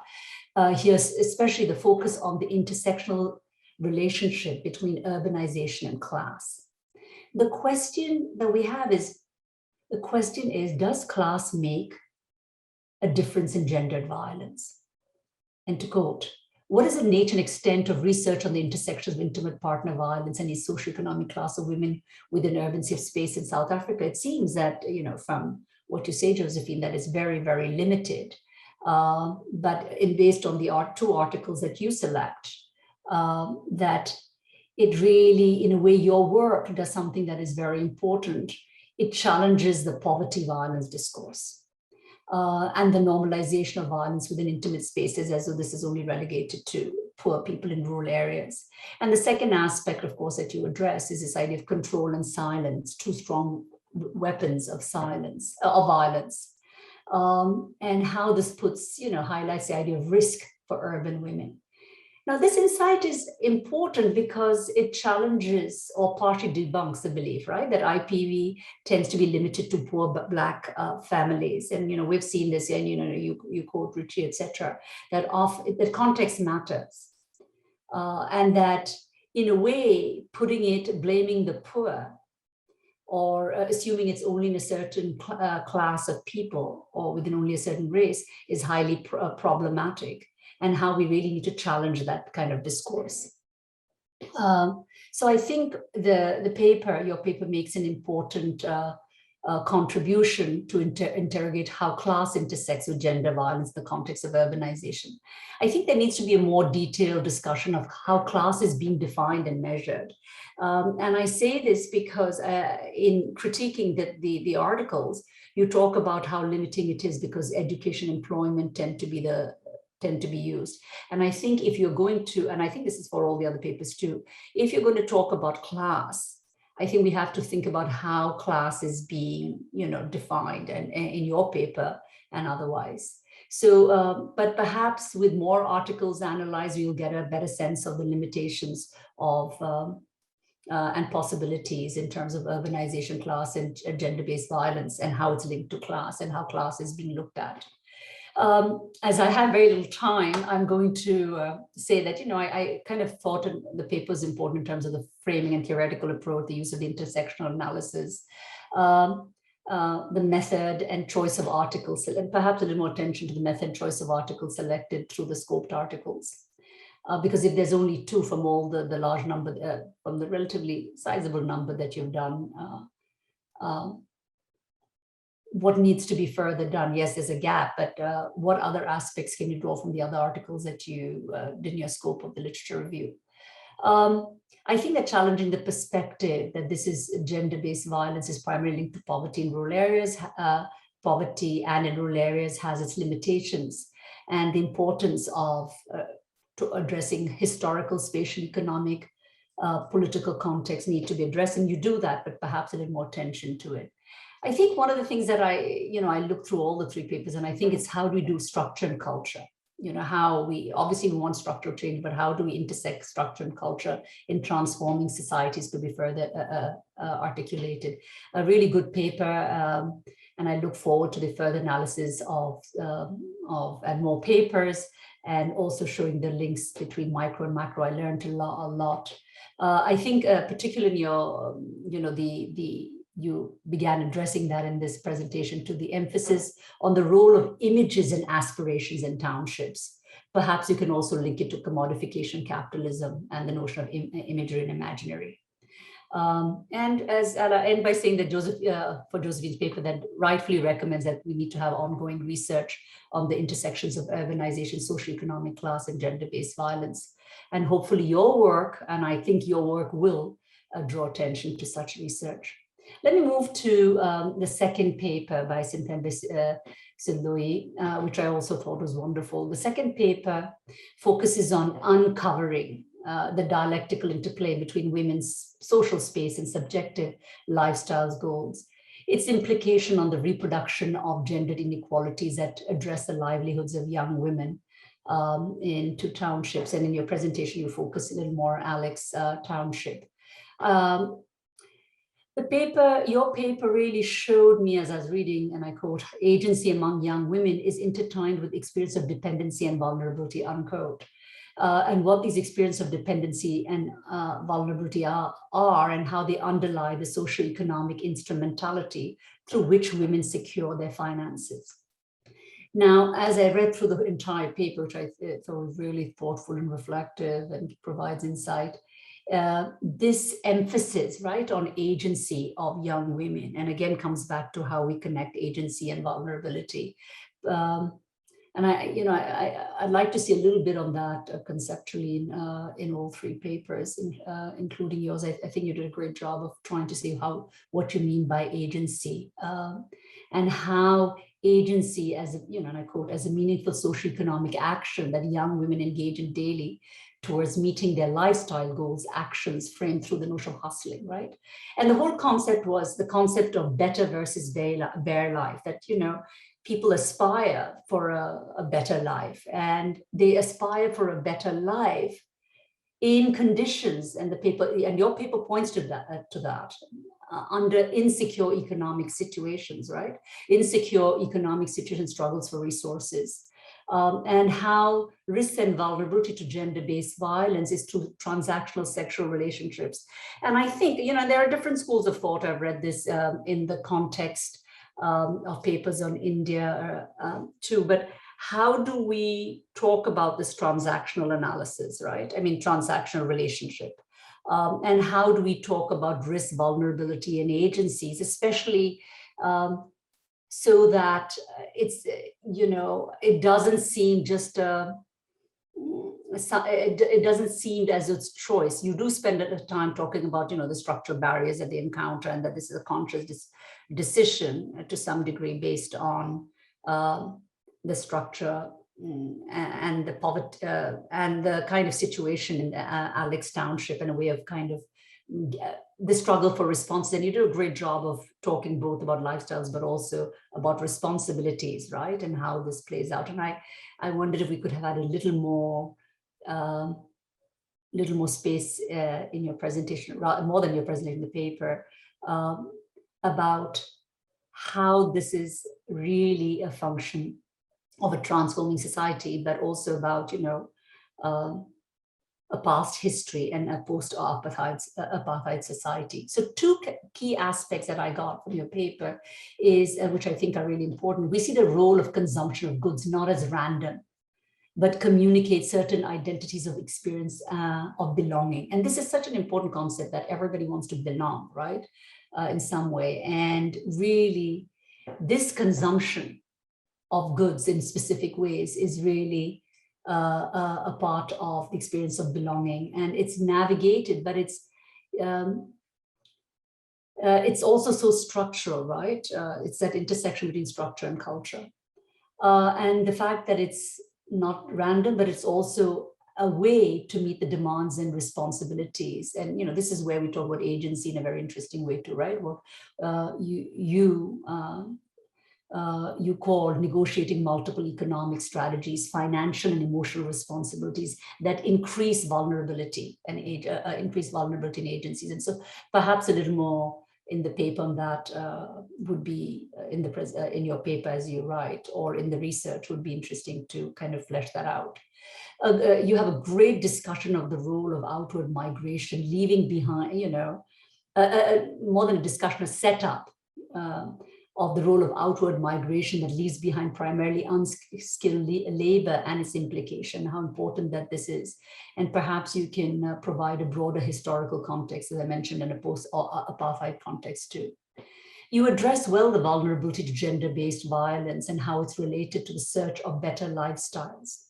Here, especially the focus on the intersectional relationship between urbanization and class. The question that we have is, does class make a difference in gendered violence? And to quote, what is the nature and extent of research on the intersections of intimate partner violence and the socio-economic class of women within urban safe space in South Africa? It seems that, from what you say, Josephine, that is very, very limited. But based on the 2 articles that you select, that it really, in a way, your work does something that is very important. It challenges the poverty violence discourse and the normalization of violence within intimate spaces, as though this is only relegated to poor people in rural areas. And the second aspect, of course, that you address is this idea of control and silence, 2 strong weapons of silence, of violence, and how this highlights the idea of risk for urban women. Now, this insight is important because it challenges or partly debunks the belief, right, that IPV tends to be limited to poor Black families. And, we've seen this, and, you quote Ritchie, et cetera, that context matters. And that, in a way, blaming the poor or assuming it's only in a certain class of people or within only a certain race is highly problematic. And how we really need to challenge that kind of discourse. So I think your paper makes an important contribution to interrogate how class intersects with gender violence in the context of urbanization. I think there needs to be a more detailed discussion of how class is being defined and measured. And I say this because in critiquing the articles, you talk about how limiting it is because education, employment tend to be used. And I think if you're going to, and I think this is for all the other papers too, if you're going to talk about class I think we have to think about how class is being, defined, and in your paper and otherwise. So, but perhaps with more articles analyzed, you'll get a better sense of the limitations of and possibilities in terms of urbanization, class, and gender-based violence, and how it's linked to class and how class is being looked at. As I have very little time, I'm going to say that, I kind of thought the paper is important in terms of the framing and theoretical approach, the use of the intersectional analysis, the method and choice of articles, and perhaps a little more attention to the method and choice of articles selected through the scoped articles. Because if there's only 2 from all the large number, from the relatively sizable number that you've done, what needs to be further done? Yes, there's a gap, but what other aspects can you draw from the other articles that you did in your scope of the literature review? I think that challenging the perspective that this is gender-based violence is primarily linked to poverty in rural areas. Poverty and in rural areas has its limitations, and the importance of to addressing historical, spatial, economic, political context need to be addressed, and you do that, but perhaps a little more attention to it. I think one of the things that I look through all the 3 papers, and I think it's how do we do structure and culture? How we want structural change, but how do we intersect structure and culture in transforming societies to be further articulated? A really good paper, and I look forward to the further analysis of and more papers, and also showing the links between micro and macro. I learned a lot. I think particularly your, you began addressing that in this presentation, to the emphasis on the role of images and aspirations in townships. Perhaps you can also link it to commodification capitalism and the notion of imagery and imaginary. And as I'll end by saying that for Josephine's paper, that rightfully recommends that we need to have ongoing research on the intersections of urbanization, socio-economic, class, and gender-based violence. And hopefully your work, and I think your work will draw attention to such research. Let me move to the second paper by Sinethemba Sidloyi, which I also thought was wonderful. The second paper focuses on uncovering the dialectical interplay between women's social space and subjective lifestyles goals, its implication on the reproduction of gendered inequalities that address the livelihoods of young women into townships. And in your presentation, you focus a little more, Alex, township. Your paper really showed me, as I was reading, and I quote, agency among young women is intertwined with experience of dependency and vulnerability, unquote. And what these experiences of dependency and vulnerability are and how they underlie the socio-economic instrumentality through which women secure their finances. Now, as I read through the entire paper, which I thought was really thoughtful and reflective and provides insight, this emphasis, right, on agency of young women, and again comes back to how we connect agency and vulnerability. And I'd like to see a little bit on that conceptually in all 3 papers, including yours. I think you did a great job of trying to see what you mean by agency, and how agency, as and I quote, as a meaningful socioeconomic action that young women engage in daily towards meeting their lifestyle goals, actions framed through the notion of hustling, right? And the whole concept was the concept of better versus bare life, that, people aspire for a better life, and they aspire for a better life in conditions, and your paper points to that, under insecure economic situations, right? Insecure economic situations, struggles for resources, and how risk and vulnerability to gender-based violence is through transactional sexual relationships. And I think, there are different schools of thought. I've read this in the context of papers on India too, but how do we talk about this transactional analysis, right? I mean, transactional relationship. And how do we talk about risk, vulnerability, and agencies, especially so that it's, it doesn't seem just it doesn't seem as its choice. You do spend a time talking about, the structural barriers that they encounter, and that this is a conscious decision to some degree based on the structure and the poverty and the kind of situation in Alex Township, and a way of kind of the struggle for responses. And you do a great job of talking both about lifestyles, but also about responsibilities, right? And how this plays out. And I wondered if we could have had a little more space in your presentation, more than your presentation in the paper, about how this is really a function of a transforming society, but also about, a past history and a post-apartheid society. So two key aspects that I got from your paper is, which I think are really important. We see the role of consumption of goods not as random, but communicate certain identities of experience of belonging. And this is such an important concept that everybody wants to belong, right? In some way. And really, this consumption of goods in specific ways is really a part of the experience of belonging, and it's navigated, but it's also so structural, right? It's that intersection between structure and culture, and the fact that it's not random, but it's also a way to meet the demands and responsibilities. And this is where we talk about agency in a very interesting way too, right? Well, you call negotiating multiple economic strategies, financial and emotional responsibilities that increase vulnerability and increase vulnerability in agencies. And so perhaps a little more in the paper on that would be in your paper as you write, or in the research would be interesting to kind of flesh that out. You have a great discussion of the role of outward migration, leaving behind, more than a discussion, a setup of the role of outward migration that leaves behind primarily unskilled labor and its implication, how important that this is. And perhaps you can provide a broader historical context, as I mentioned, in a post-apartheid context too. You address well the vulnerability to gender-based violence and how it's related to the search of better lifestyles.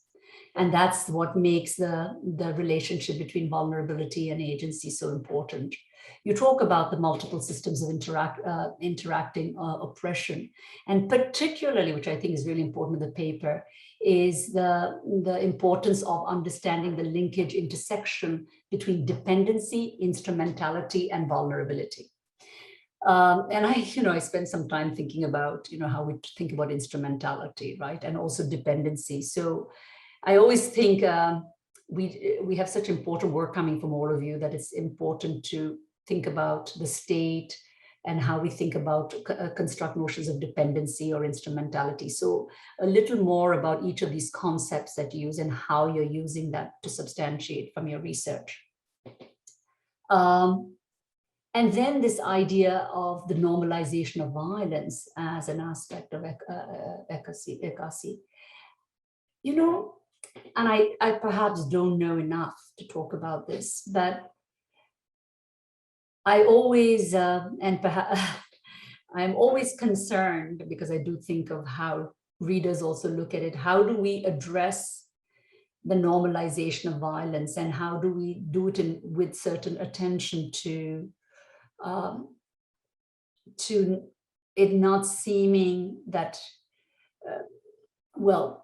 And that's what makes the relationship between vulnerability and agency so important. You talk about the multiple systems of interacting oppression, and particularly, which I think is really important in the paper, is the importance of understanding the linkage intersection between dependency, instrumentality, and vulnerability. And I spent some time thinking about, how we think about instrumentality, right? And also dependency. So I always think we have such important work coming from all of you that it's important to think about the state and how we think about construct notions of dependency or instrumentality. So a little more about each of these concepts that you use and how you're using that to substantiate from your research. And then this idea of the normalization of violence as an aspect of ECAC. And I perhaps don't know enough to talk about this, but I always, and perhaps I'm always concerned, because I do think of how readers also look at it. How do we address the normalization of violence, and how do we do it with certain attention to it not seeming that,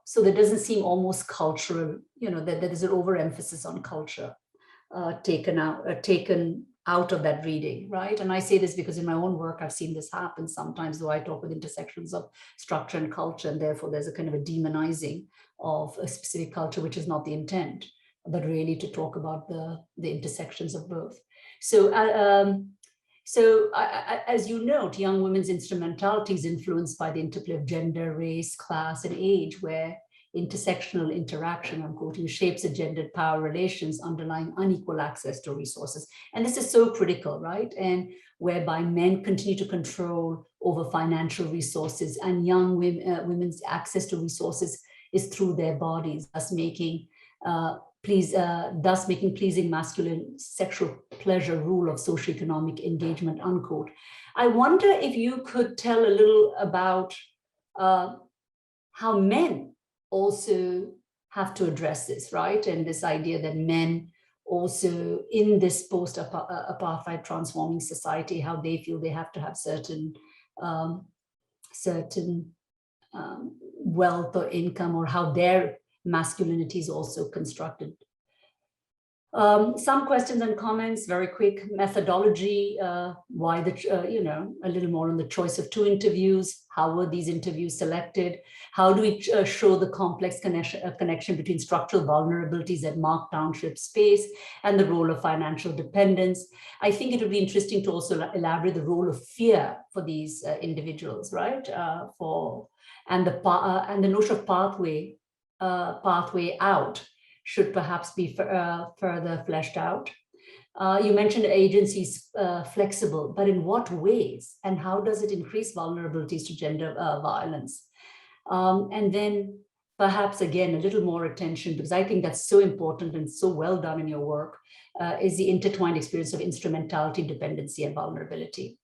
so that doesn't seem almost cultural, that there is an overemphasis on culture taken out of that reading, right? And I say this because in my own work, I've seen this happen sometimes, though I talk with intersections of structure and culture, and therefore there's a kind of a demonizing of a specific culture, which is not the intent, but really to talk about the intersections of both. So, as you note, young women's instrumentality is influenced by the interplay of gender, race, class, and age, where intersectional interaction, I'm quoting, shapes the gendered power relations underlying unequal access to resources. And this is so critical, right? And whereby men continue to control over financial resources, and young women's access to resources is through their bodies, thus making pleasing masculine sexual pleasure rule of socioeconomic engagement, unquote. I wonder if you could tell a little about how men also have to address this, right? And this idea that men also in this post-apartheid transforming society, how they feel they have to have certain wealth or income, or how their masculinity is also constructed. Some questions and comments, very quick. Methodology, why a little more on the choice of 2 interviews. How were these interviews selected? How do we show the complex connection between structural vulnerabilities that mark township space and the role of financial dependence? I think it would be interesting to also elaborate the role of fear for these individuals, right? And the notion of pathway out should perhaps be further fleshed out. You mentioned agencies flexible, but in what ways and how does it increase vulnerabilities to gender violence? And then perhaps again, a little more attention, because I think that's so important and so well done in your work, is the intertwined experience of instrumentality, dependency, and vulnerability.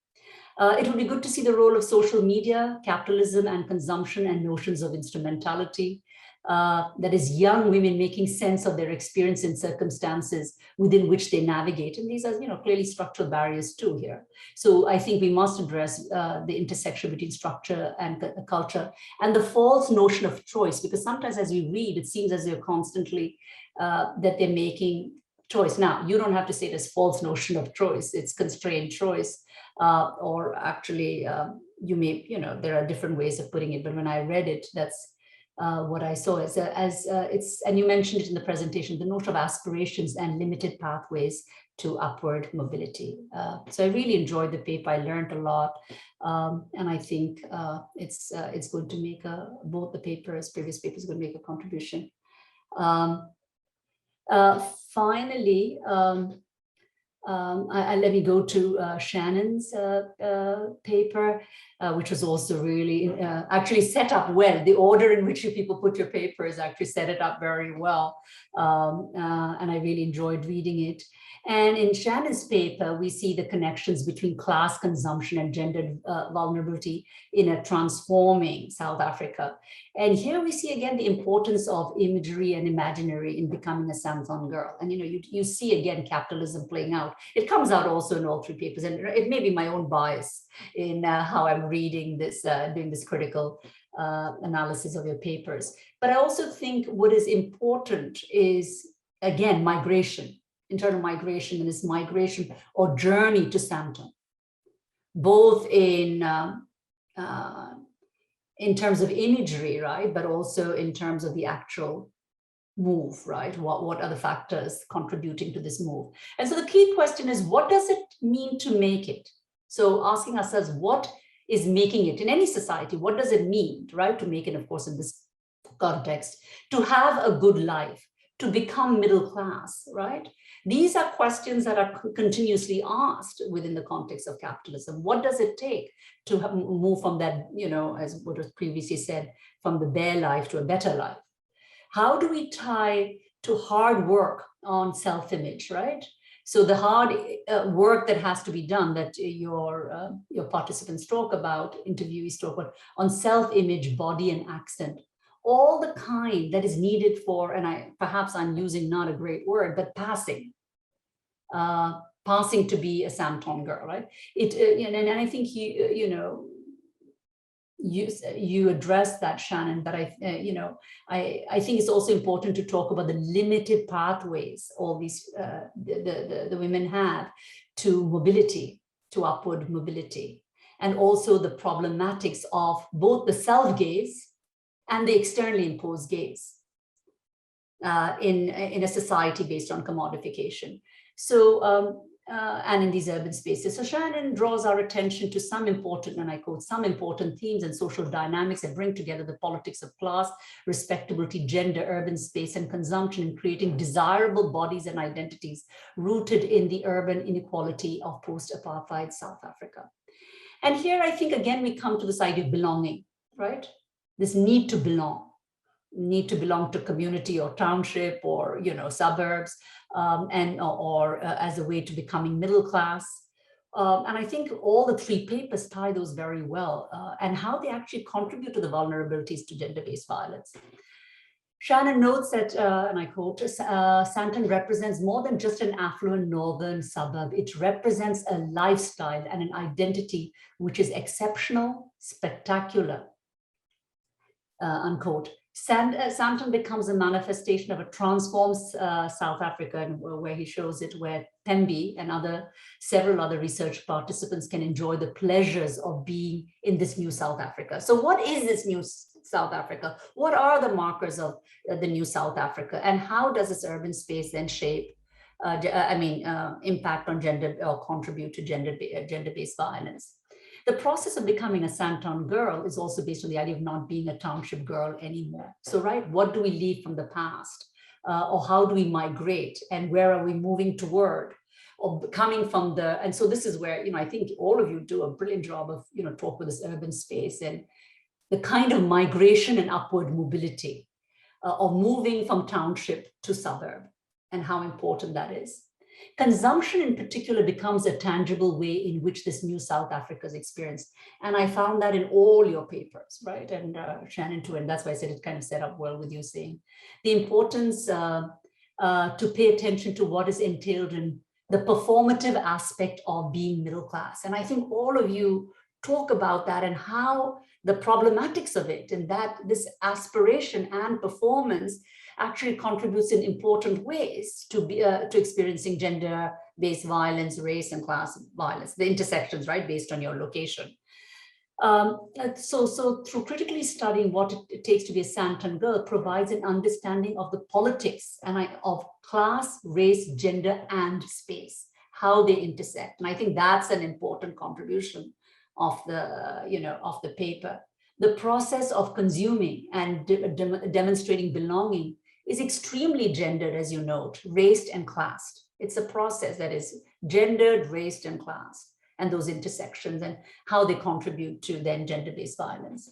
It would be good to see the role of social media, capitalism, and consumption and notions of instrumentality. That is young women making sense of their experience and circumstances within which they navigate. And these are, clearly structural barriers too here. So I think we must address the intersection between structure and culture and the false notion of choice, because sometimes as we read, it seems as they're constantly that they're making choice. Now, you don't have to say it as false notion of choice. It's constrained choice, or actually you may, there are different ways of putting it. But when I read it, that's what I saw and you mentioned it in the presentation, the notion of aspirations and limited pathways to upward mobility. So I really enjoyed the paper. I learned a lot, and I think it's going to make both the previous papers, going to make a contribution. Finally, let me go to Shannon's paper, which was also really actually set up well. The order in which you people put your papers actually set it up very well. And I really enjoyed reading it. And in Shannon's paper, we see the connections between class consumption and gender vulnerability in a transforming South Africa. And here we see again the importance of imagery and imaginary in becoming a Sandton girl. And you see again capitalism playing out. It comes out also in all 3 papers, and it may be my own bias in how I'm reading this, doing this critical analysis of your papers. But I also think what is important is, again, migration. Internal migration, and this migration or journey to Sandton, both in terms of imagery, right, but also in terms of the actual move, right? What are the factors contributing to this move? And so the key question is, what does it mean to make it? So asking ourselves, what is making it in any society? What does it mean, right, to make it, of course, in this context, to have a good life, to become middle class, right? These are questions that are continuously asked within the context of capitalism. What does it take to move from that, as what was previously said, from the bare life to a better life? How do we tie to hard work on self-image, right? So the hard work that has to be done that your participants talk about, interviewees talk about, on self-image, body and accent, all the kind that is needed for, and perhaps I'm using not a great word, but passing to be a Sandton girl, right? And I think you address that, Shannon, but I think it's also important to talk about the limited pathways all these the women have to mobility, to upward mobility, and also the problematics of both the self-gaze and the externally imposed gaze in a society based on commodification. So, and in these urban spaces. So Shannon draws our attention to some important, and I quote, some important themes and social dynamics that bring together the politics of class, respectability, gender, urban space, and consumption in creating desirable bodies and identities rooted in the urban inequality of post-apartheid South Africa. And here I think, again, we come to this idea of belonging, right? This need to belong to community or township or suburbs, or as a way to becoming middle class. And I think all the 3 papers tie those very well, and how they actually contribute to the vulnerabilities to gender-based violence. Shannon notes that, and I quote, Sandton represents more than just an affluent northern suburb. It represents a lifestyle and an identity which is exceptional, spectacular, unquote. Sandton becomes a manifestation of a transformed South Africa, and where he shows it, where Intombi and several other research participants can enjoy the pleasures of being in this new South Africa. So what is this new South Africa? What are the markers of the new South Africa? And how does this urban space then shape, impact on gender or contribute to gender-based violence? The process of becoming a Sandton girl is also based on the idea of not being a township girl anymore. So, right, what do we leave from the past? Or how do we migrate? And where are we moving toward? Or coming from and so this is where, I think all of you do a brilliant job of, talk with this urban space and the kind of migration and upward mobility of moving from township to suburb and how important that is. Consumption in particular becomes a tangible way in which this new South Africa is experienced. And I found that in all your papers, right? And Shannon too, and that's why I said it kind of set up well with you saying the importance to pay attention to what is entailed in the performative aspect of being middle class. And I think all of you talk about that and how the problematics of it, and that this aspiration and performance actually contributes in important ways to experiencing gender-based violence, race and class violence, the intersections, right, based on your location. So through critically studying what it takes to be a Sandton girl provides an understanding of the politics of class, race, gender, and space, how they intersect. And I think that's an important contribution of the paper. The process of consuming and demonstrating belonging is extremely gendered, as you note, raced and classed. It's a process that is gendered, raced, and classed, and those intersections and how they contribute to then gender-based violence.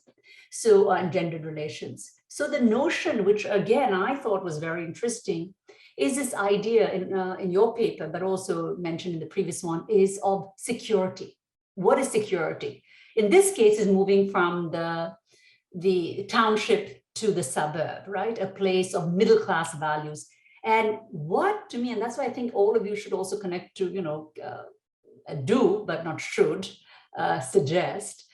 So, and gendered relations. So the notion, which again, I thought was very interesting, is this idea in your paper, but also mentioned in the previous one, is of security. What is security? In this case, is moving from the township to the suburb, right? A place of middle-class values. And what to me, and that's why I think all of you should also connect to, do, but not should, suggest,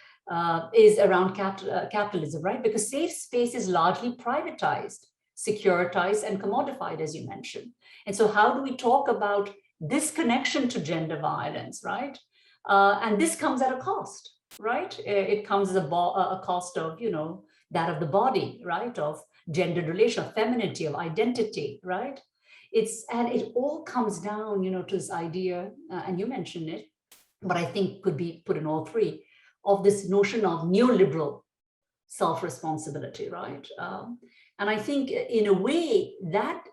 is around capitalism, right? Because safe space is largely privatized, securitized, and commodified, as you mentioned. And so how do we talk about this connection to gender violence, right? And this comes at a cost, right? It comes as a cost of, that of the body, right? Of gendered relation, of femininity, of identity, right? And it all comes down, to this idea, and you mentioned it, but I think could be put in all three, of this notion of neoliberal self-responsibility, right? And I think in a way that,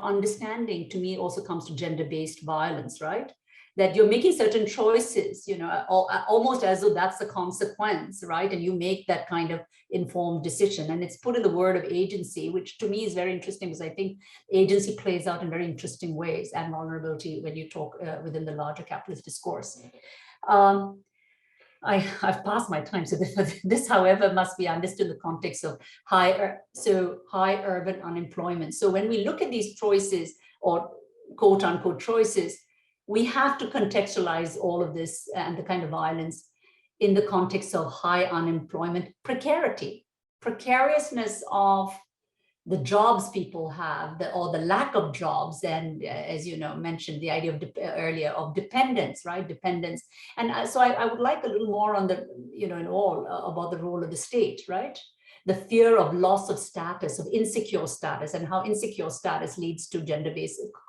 understanding to me also comes to gender-based violence, right? That you're making certain choices, almost as though that's the consequence, right? And you make that kind of informed decision. And it's put in the word of agency, which to me is very interesting because I think agency plays out in very interesting ways, and vulnerability when you talk within the larger capitalist discourse. I've passed my time, so this, however, must be understood in the context of high urban unemployment. So when we look at these choices, or quote unquote choices, we have to contextualize all of this and the kind of violence in the context of high unemployment, precariousness of the jobs people have, or the lack of jobs, and as you mentioned, the idea of earlier of dependence, right? Dependence. And so I would like a little more on the, in all about the role of the state, right? The fear of loss of status, of insecure status, and how insecure status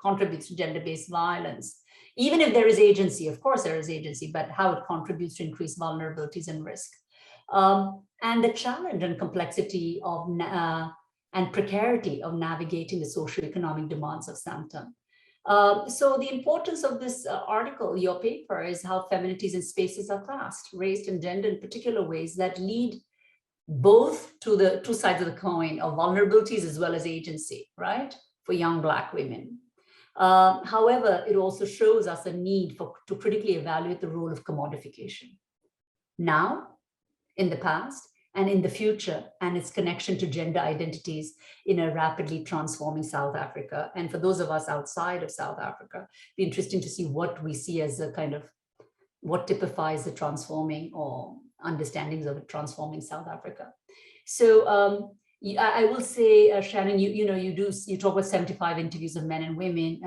contributes to gender-based violence. Even if there is agency, of course there is agency, but how it contributes to increased vulnerabilities and risk. And the challenge and complexity of and precarity of navigating the socio-economic demands of Sandton. So the importance of this article, your paper, is how feminities and spaces are classed, raised and gendered in particular ways that lead both to the two sides of the coin of vulnerabilities as well as agency, right, for young Black women. However, it also shows us a need to critically evaluate the role of commodification now, in the past, and in the future, and its connection to gender identities in a rapidly transforming South Africa. And for those of us outside of South Africa, it'd be interesting to see what we see as a kind of, what typifies the transforming or understandings of a transforming South Africa. So I will say, Shannon, you talk about 75 interviews of men and women,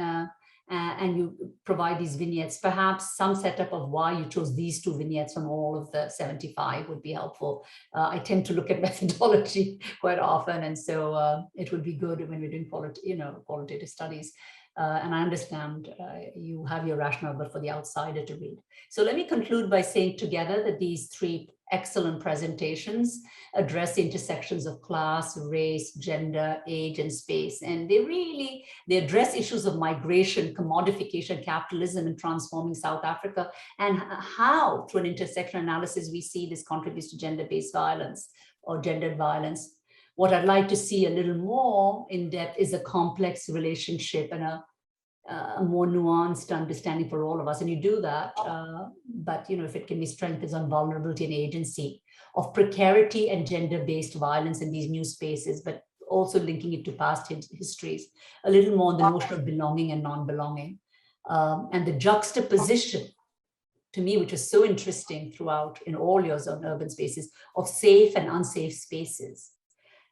and you provide these vignettes. Perhaps some setup of why you chose these 2 vignettes from all of the 75 would be helpful. I tend to look at methodology quite often, and so it would be good when we're doing qualitative studies. And I understand you have your rationale, but for the outsider to read. So let me conclude by saying together that these 3 excellent presentations address the intersections of class, race, gender, age, and space. And they address issues of migration, commodification, capitalism, and transforming South Africa, and how, through an intersection analysis, we see this contributes to gender-based violence or gendered violence. What I'd like to see a little more in depth is a complex relationship and a more nuanced understanding for all of us. And you do that, but if it can be strengthened on vulnerability and agency, of precarity and gender-based violence in these new spaces, but also linking it to past histories, a little more on the notion of belonging and non-belonging, and the juxtaposition, to me, which is so interesting throughout in all yours on urban spaces, of safe and unsafe spaces,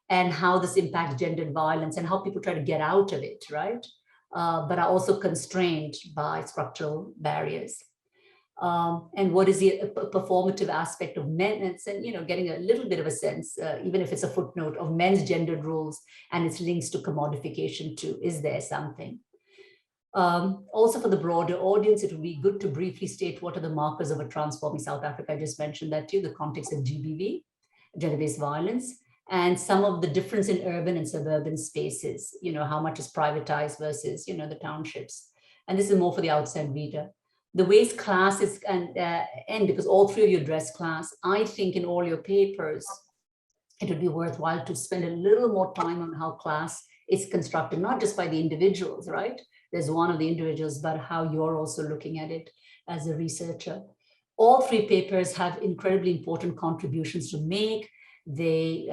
and how this impacts gendered violence and how people try to get out of it, right? But are also constrained by structural barriers. And what is the performative aspect of men, and getting a little bit of a sense, even if it's a footnote, of men's gendered roles and its links to commodification too. Is there something? Also for the broader audience, it would be good to briefly state what are the markers of a transforming South Africa. I just mentioned that too, the context of GBV, gender-based violence, and some of the difference in urban and suburban spaces, how much is privatized versus, the townships. And this is more for the outside reader. The ways class is, and because all 3 of you address class, I think in all your papers, it would be worthwhile to spend a little more time on how class is constructed, not just by the individuals, right? There's one of the individuals, but how you're also looking at it as a researcher. All 3 papers have incredibly important contributions to make. They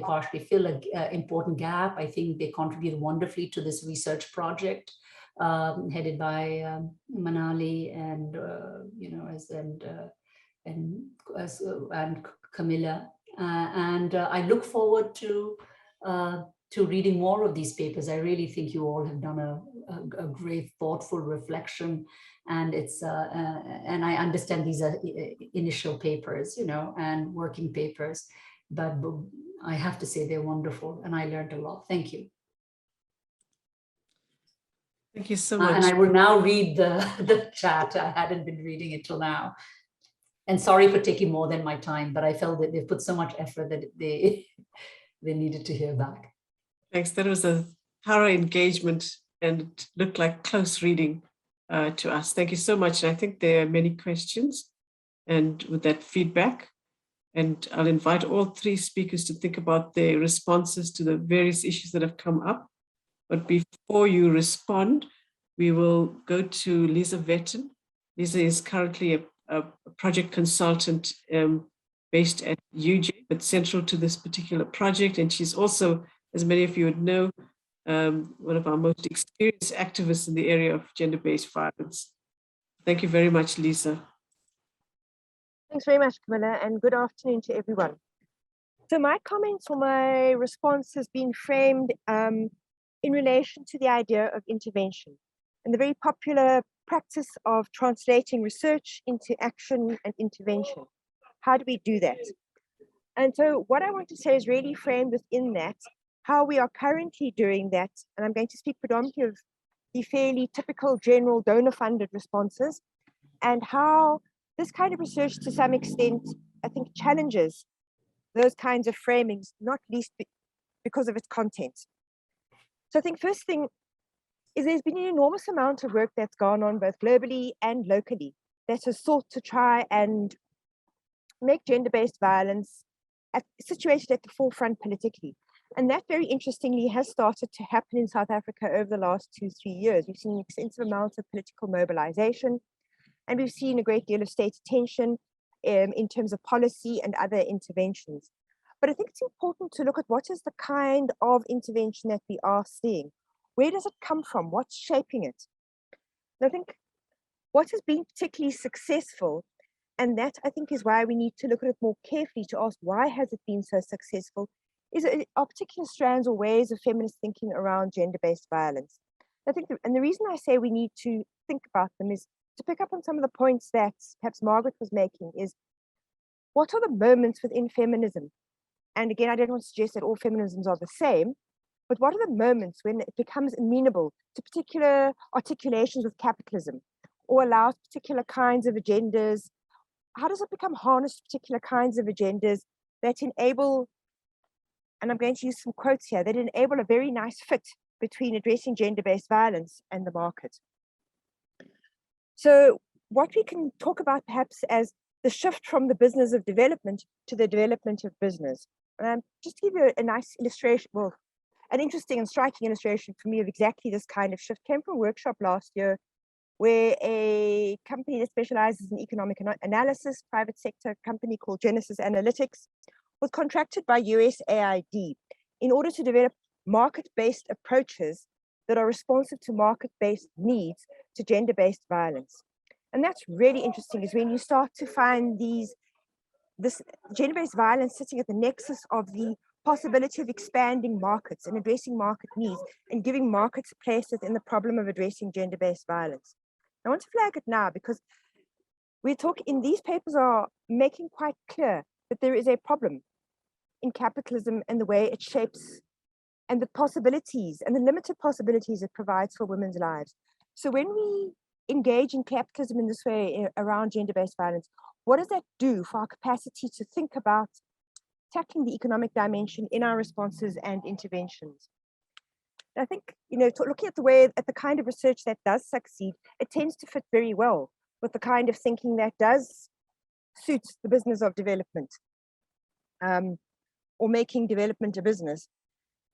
partially fill an important gap. I think they contribute wonderfully to this research project headed by Manali and and Camilla. And I look forward to reading more of these papers. I really think you all have done a great, thoughtful reflection, and and I understand these are initial papers, and working papers, but I have to say they're wonderful, and I learned a lot. Thank you. Thank you so much. And I will now read the chat. I hadn't been reading it till now. And sorry for taking more than my time, but I felt that they put so much effort that they needed to hear back. Thanks. That was a thorough engagement and it looked like close reading to us. Thank you so much. And I think there are many questions and with that feedback. And I'll invite all 3 speakers to think about their responses to the various issues that have come up. But before you respond, we will go to Lisa Vetten. Lisa is currently a project consultant based at UJ, but central to this particular project. And she's also, as many of you would know, one of our most experienced activists in the area of gender-based violence. Thank you very much, Lisa. Thanks very much, Camilla, and good afternoon to everyone. So my comments or my response has been framed in relation to the idea of intervention and the very popular practice of translating research into action and intervention. How do we do that? And so what I want to say is really framed within that, how we are currently doing that. And I'm going to speak predominantly of the fairly typical general donor-funded responses and how this kind of research to some extent, I think, challenges those kinds of framings, not least because of its content. So I think first thing is there's been an enormous amount of work that's gone on both globally and locally that has sought to try and make gender-based violence situated at the forefront politically. And that very interestingly has started to happen in South Africa over the last 2-3 years. We've seen extensive amounts of political mobilization, and we've seen a great deal of state attention in terms of policy and other interventions. But I think it's important to look at what is the kind of intervention that we are seeing. Where does it come from? What's shaping it? And I think what has been particularly successful and that I think is why we need to look at it more carefully to ask why has it been so successful? Are particular strands or ways of feminist thinking around gender-based violence? I think, and the reason I say we need to think about them is to pick up on some of the points that perhaps Margaret was making is, what are the moments within feminism? And again, I don't want to suggest that all feminisms are the same, but what are the moments when it becomes amenable to particular articulations with capitalism or allows particular kinds of agendas? How does it become harnessed to particular kinds of agendas that enable, and I'm going to use some quotes here, that enable a very nice fit between addressing gender-based violence and the market? So what we can talk about perhaps as the shift from the business of development to the development of business. Just to give you a nice illustration, well, an interesting and striking illustration for me of exactly this kind of shift came from a workshop last year where a company that specializes in economic analysis, private sector company called Genesis Analytics, was contracted by USAID in order to develop market-based approaches that are responsive to market-based needs to gender-based violence. And that's really interesting, is when you start to find this gender-based violence sitting at the nexus of the possibility of expanding markets and addressing market needs and giving markets a place within the problem of addressing gender-based violence. I want to flag it now because these papers are making quite clear that there is a problem in capitalism and the way it shapes and the possibilities and the limited possibilities it provides for women's lives. So when we engage in capitalism in this way around gender-based violence, what does that do for our capacity to think about tackling the economic dimension in our responses and interventions? I think, looking at the kind of research that does succeed, it tends to fit very well with the kind of thinking that does suit the business of development, or making development a business.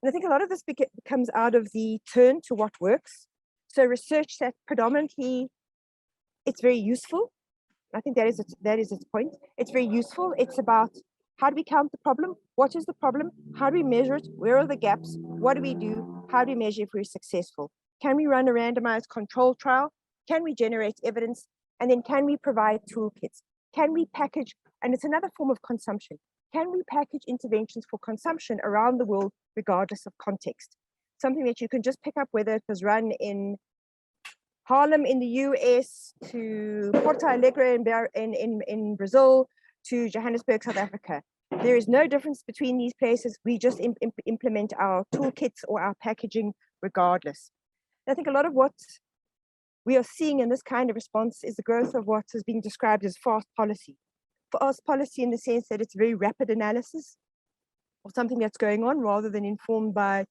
And I think a lot of this comes out of the turn to what works. So research that predominantly, it's very useful. I think that is its point. It's very useful. It's about, how do we count the problem? What is the problem? How do we measure it? Where are the gaps? What do we do? How do we measure if we're successful? Can we run a randomized control trial? Can we generate evidence? And then can we provide toolkits? Can we package, and it's another form of consumption. Can we package interventions for consumption around the world, regardless of context? Something that you can just pick up, whether it was run in Harlem in the US, to Porto Alegre in Brazil, to Johannesburg, South Africa. There is no difference between these places. We just implement our toolkits or our packaging regardless. I think a lot of what we are seeing in this kind of response is the growth of what is being described as fast policy. Fast policy in the sense that it's very rapid analysis of something that's going on rather than informed by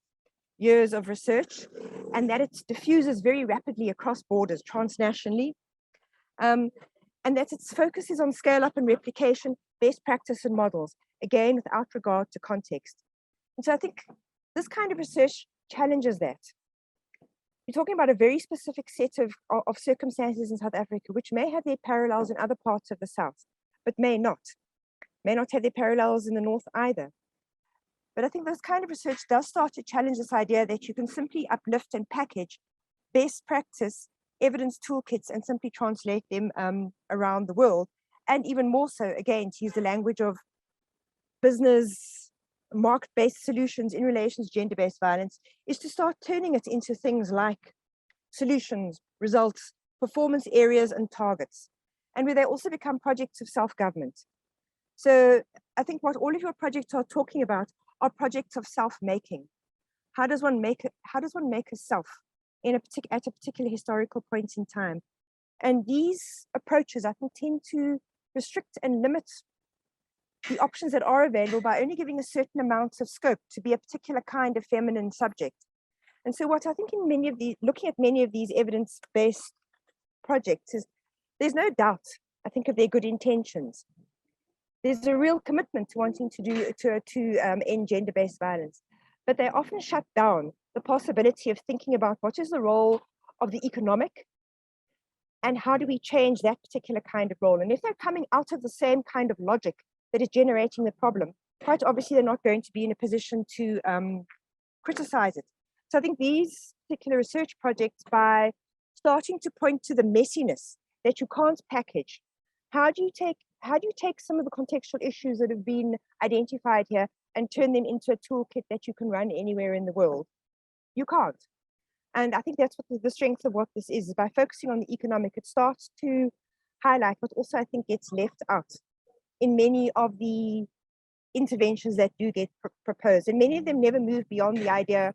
years of research, and that it diffuses very rapidly across borders, transnationally, and that its focus is on scale up and replication, best practice and models, again, without regard to context. And so I think this kind of research challenges that. We're talking about a very specific set of circumstances in South Africa, which may have their parallels in other parts of the South, but may not have their parallels in the North either. But I think this kind of research does start to challenge this idea that you can simply uplift and package best practice evidence toolkits and simply translate them around the world. And even more so, again, to use the language of business, market-based solutions in relation to gender-based violence, is to start turning it into things like solutions, results, performance areas, and targets, and where they also become projects of self-government. So I think what all of your projects are talking about are projects of self-making. How does one make a self at a particular historical point in time? And these approaches, I think, tend to restrict and limit the options that are available by only giving a certain amount of scope to be a particular kind of feminine subject. And so what I think in looking at many of these evidence-based projects is, there's no doubt, I think, of their good intentions. There's a real commitment to wanting to end gender-based violence, but they often shut down the possibility of thinking about what is the role of the economic and how do we change that particular kind of role. And if they're coming out of the same kind of logic that is generating the problem, quite obviously they're not going to be in a position to criticize it. So I think these particular research projects, by starting to point to the messiness that you can't package, how do you take how do you take some of the contextual issues that have been identified here and turn them into a toolkit that you can run anywhere in the world? You can't. And I think that's what the strength of what this is. By focusing on the economic, it starts to highlight what also I think gets left out in many of the interventions that do get proposed. And many of them never move beyond the idea,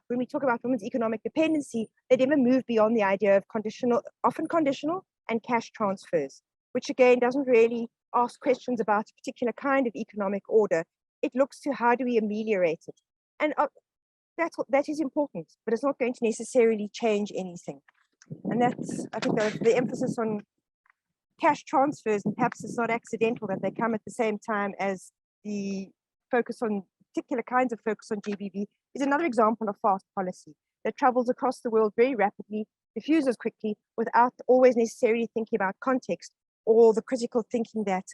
when we talk about women's economic dependency, they never move beyond the idea of conditional, often conditional, and cash transfers, which again doesn't really ask questions about a particular kind of economic order. It looks to how do we ameliorate it. And that is important, but it's not going to necessarily change anything. And that's, I think, the emphasis on cash transfers, and perhaps it's not accidental that they come at the same time as the focus on particular kinds of focus on GBV, is another example of fast policy that travels across the world very rapidly, diffuses quickly, without always necessarily thinking about context or the critical thinking that,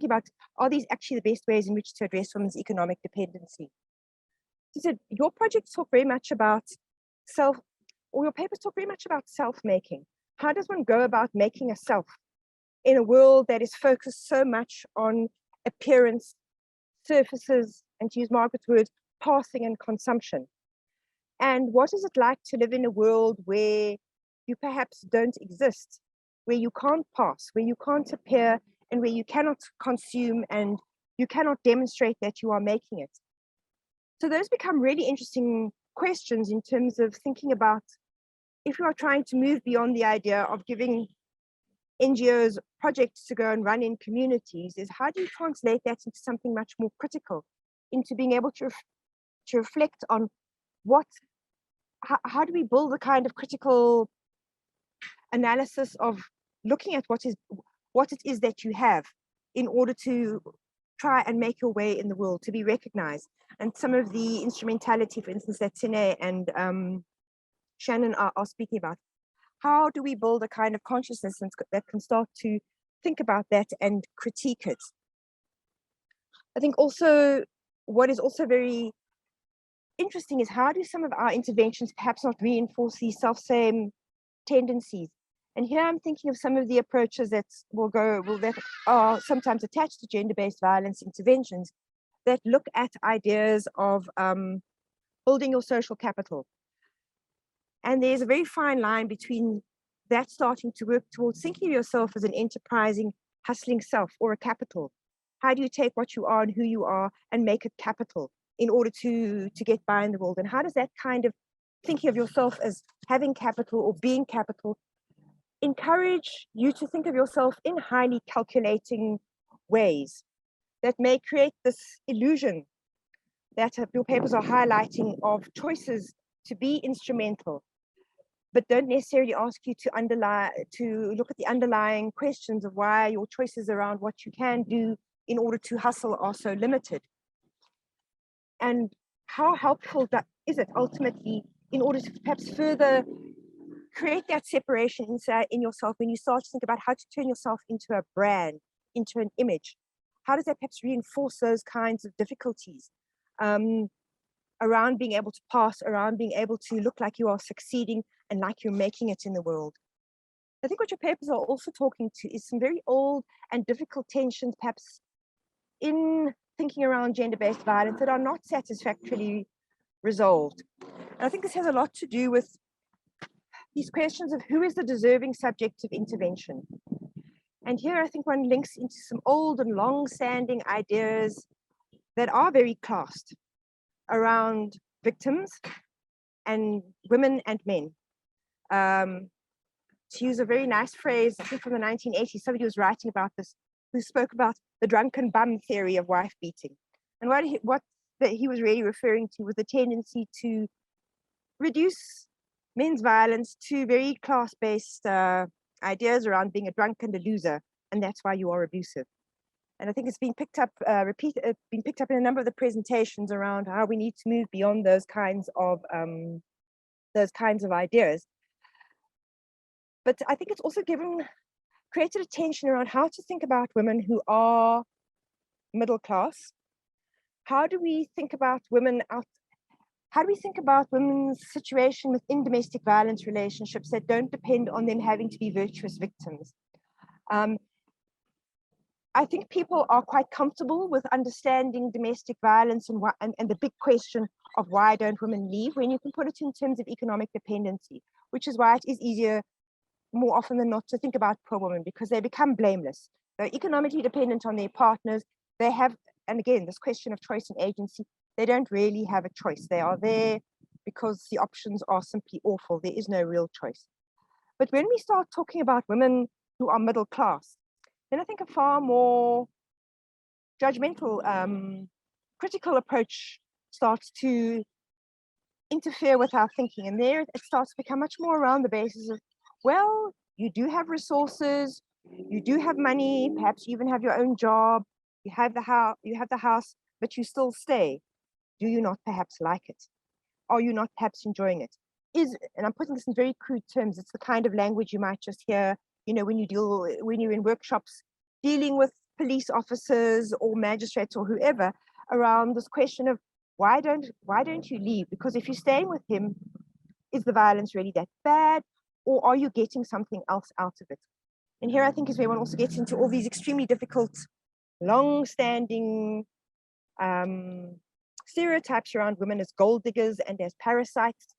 about, are these actually the best ways in which to address women's economic dependency? So your projects talk very much about your papers talk very much about self-making. How does one go about making a self in a world that is focused so much on appearance, surfaces, and to use Margaret's words, passing and consumption? And what is it like to live in a world where you perhaps don't exist, where you can't pass, where you can't appear, and where you cannot consume and you cannot demonstrate that you are making it? So those become really interesting questions in terms of thinking about, if you are trying to move beyond the idea of giving NGOs projects to go and run in communities, is how do you translate that into something much more critical, into being able to reflect on how do we build a kind of critical analysis of looking at what it is that you have in order to try and make your way in the world, to be recognized. And some of the instrumentality, for instance, that Sine and Shannon are speaking about. How do we build a kind of consciousness that can start to think about that and critique it? I think also what is also very interesting is how do some of our interventions perhaps not reinforce these self-same tendencies? And here I'm thinking of some of the approaches that that are sometimes attached to gender-based violence interventions that look at ideas of building your social capital. And there's a very fine line between that starting to work towards thinking of yourself as an enterprising, hustling self or a capital. How do you take what you are and who you are and make it capital in order to get by in the world? And how does that kind of thinking of yourself as having capital or being capital encourage you to think of yourself in highly calculating ways that may create this illusion that your papers are highlighting of choices to be instrumental, but don't necessarily ask you to look at the underlying questions of why your choices around what you can do in order to hustle are so limited. And how helpful is it ultimately in order to perhaps further create that separation inside in yourself when you start to think about how to turn yourself into a brand, into an image? How does that perhaps reinforce those kinds of difficulties around being able to pass, around being able to look like you are succeeding and like you're making it in the world? I think what your papers are also talking to is some very old and difficult tensions, perhaps in thinking around gender-based violence, that are not satisfactorily resolved. And I think this has a lot to do with these questions of who is the deserving subject of intervention. And here I think one links into some old and long-standing ideas that are very classed around victims and women and men. To use a very nice phrase, I think from the 1980s, somebody was writing about this, who spoke about the drunken bum theory of wife beating. And what he was really referring to was the tendency to reduce men's violence to very class-based ideas around being a drunk and a loser, and that's why you are abusive. And I think it's been picked up, been picked up in a number of the presentations around how we need to move beyond those kinds of ideas. But I think it's also created a tension around how to think about women who are middle class. How do we think about women's situation within domestic violence relationships that don't depend on them having to be virtuous victims? I think people are quite comfortable with understanding domestic violence and the big question of why don't women leave, when you can put it in terms of economic dependency, which is why it is easier more often than not to think about poor women, because they become blameless. They're economically dependent on their partners. They have, and again, this question of choice and agency, they don't really have a choice. They are there because the options are simply awful. There is no real choice. But when we start talking about women who are middle class, then I think a far more judgmental, critical approach starts to interfere with our thinking. And there it starts to become much more around the basis of, well, you do have resources, you do have money, perhaps you even have your own job, you have the house, but you still stay. Do you not perhaps like it? Are you not perhaps enjoying it? And I'm putting this in very crude terms, it's the kind of language you might just hear, you know, when you're in workshops dealing with police officers or magistrates or whoever around this question of why don't you leave? Because if you're staying with him, is the violence really that bad, or are you getting something else out of it? And here I think is where one also gets into all these extremely difficult, long-standing stereotypes around women as gold diggers and as parasites,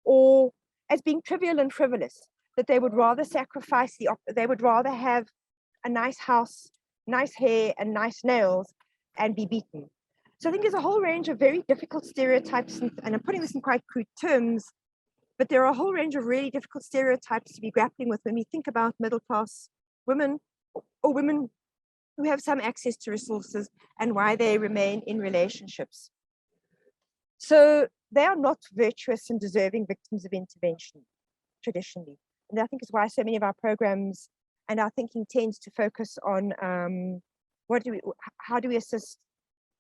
or as being trivial and frivolous, that they would rather sacrifice they would rather have a nice house, nice hair, and nice nails and be beaten. So I think there's a whole range of very difficult stereotypes, and I'm putting this in quite crude terms, but there are a whole range of really difficult stereotypes to be grappling with when we think about middle-class women or women who have some access to resources and why they remain in relationships. So they are not virtuous and deserving victims of intervention traditionally. And I think is why so many of our programs and our thinking tends to focus on how do we assist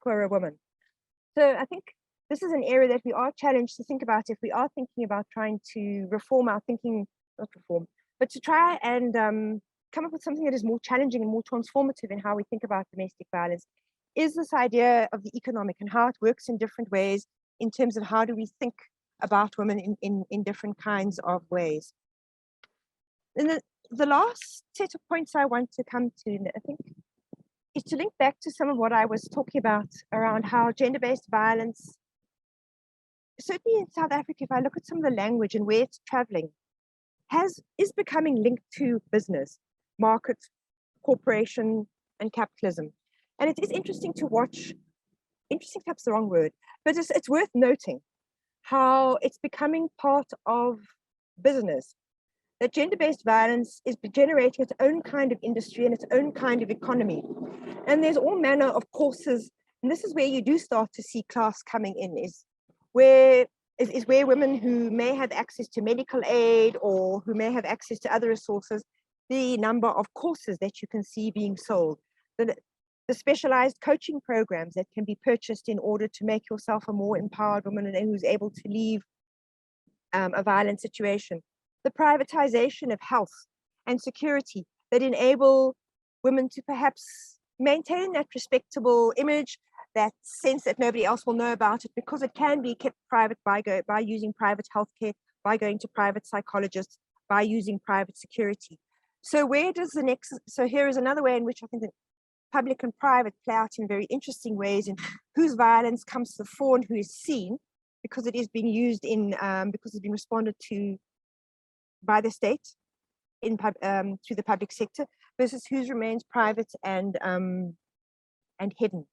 poorer women. So I think this is an area that we are challenged to think about if we are thinking about trying to reform our thinking, not reform, but to try and come up with something that is more challenging and more transformative in how we think about domestic violence, is this idea of the economic and how it works in different ways in terms of how do we think about women in different kinds of ways. And the last set of points I want to come to, I think, is to link back to some of what I was talking about around how gender-based violence, certainly in South Africa, if I look at some of the language and where it's traveling, is becoming linked to business, market, corporation, and capitalism. And it is interesting to watch, interesting perhaps the wrong word, but it's worth noting how it's becoming part of business, that gender-based violence is generating its own kind of industry and its own kind of economy. And there's all manner of courses, and this is where you do start to see class coming in, is where women who may have access to medical aid or who may have access to other resources, the number of courses that you can see being sold, the specialized coaching programs that can be purchased in order to make yourself a more empowered woman and who's able to leave a violent situation, the privatization of health and security that enable women to perhaps maintain that respectable image, that sense that nobody else will know about it, because it can be kept private by using private healthcare, by going to private psychologists, by using private security. So where does the next, so here is another way in which I think that public and private play out in very interesting ways, in whose violence comes to the fore and who is seen, because it is being used in, because it's been responded to by the state through the public sector, versus whose remains private and hidden.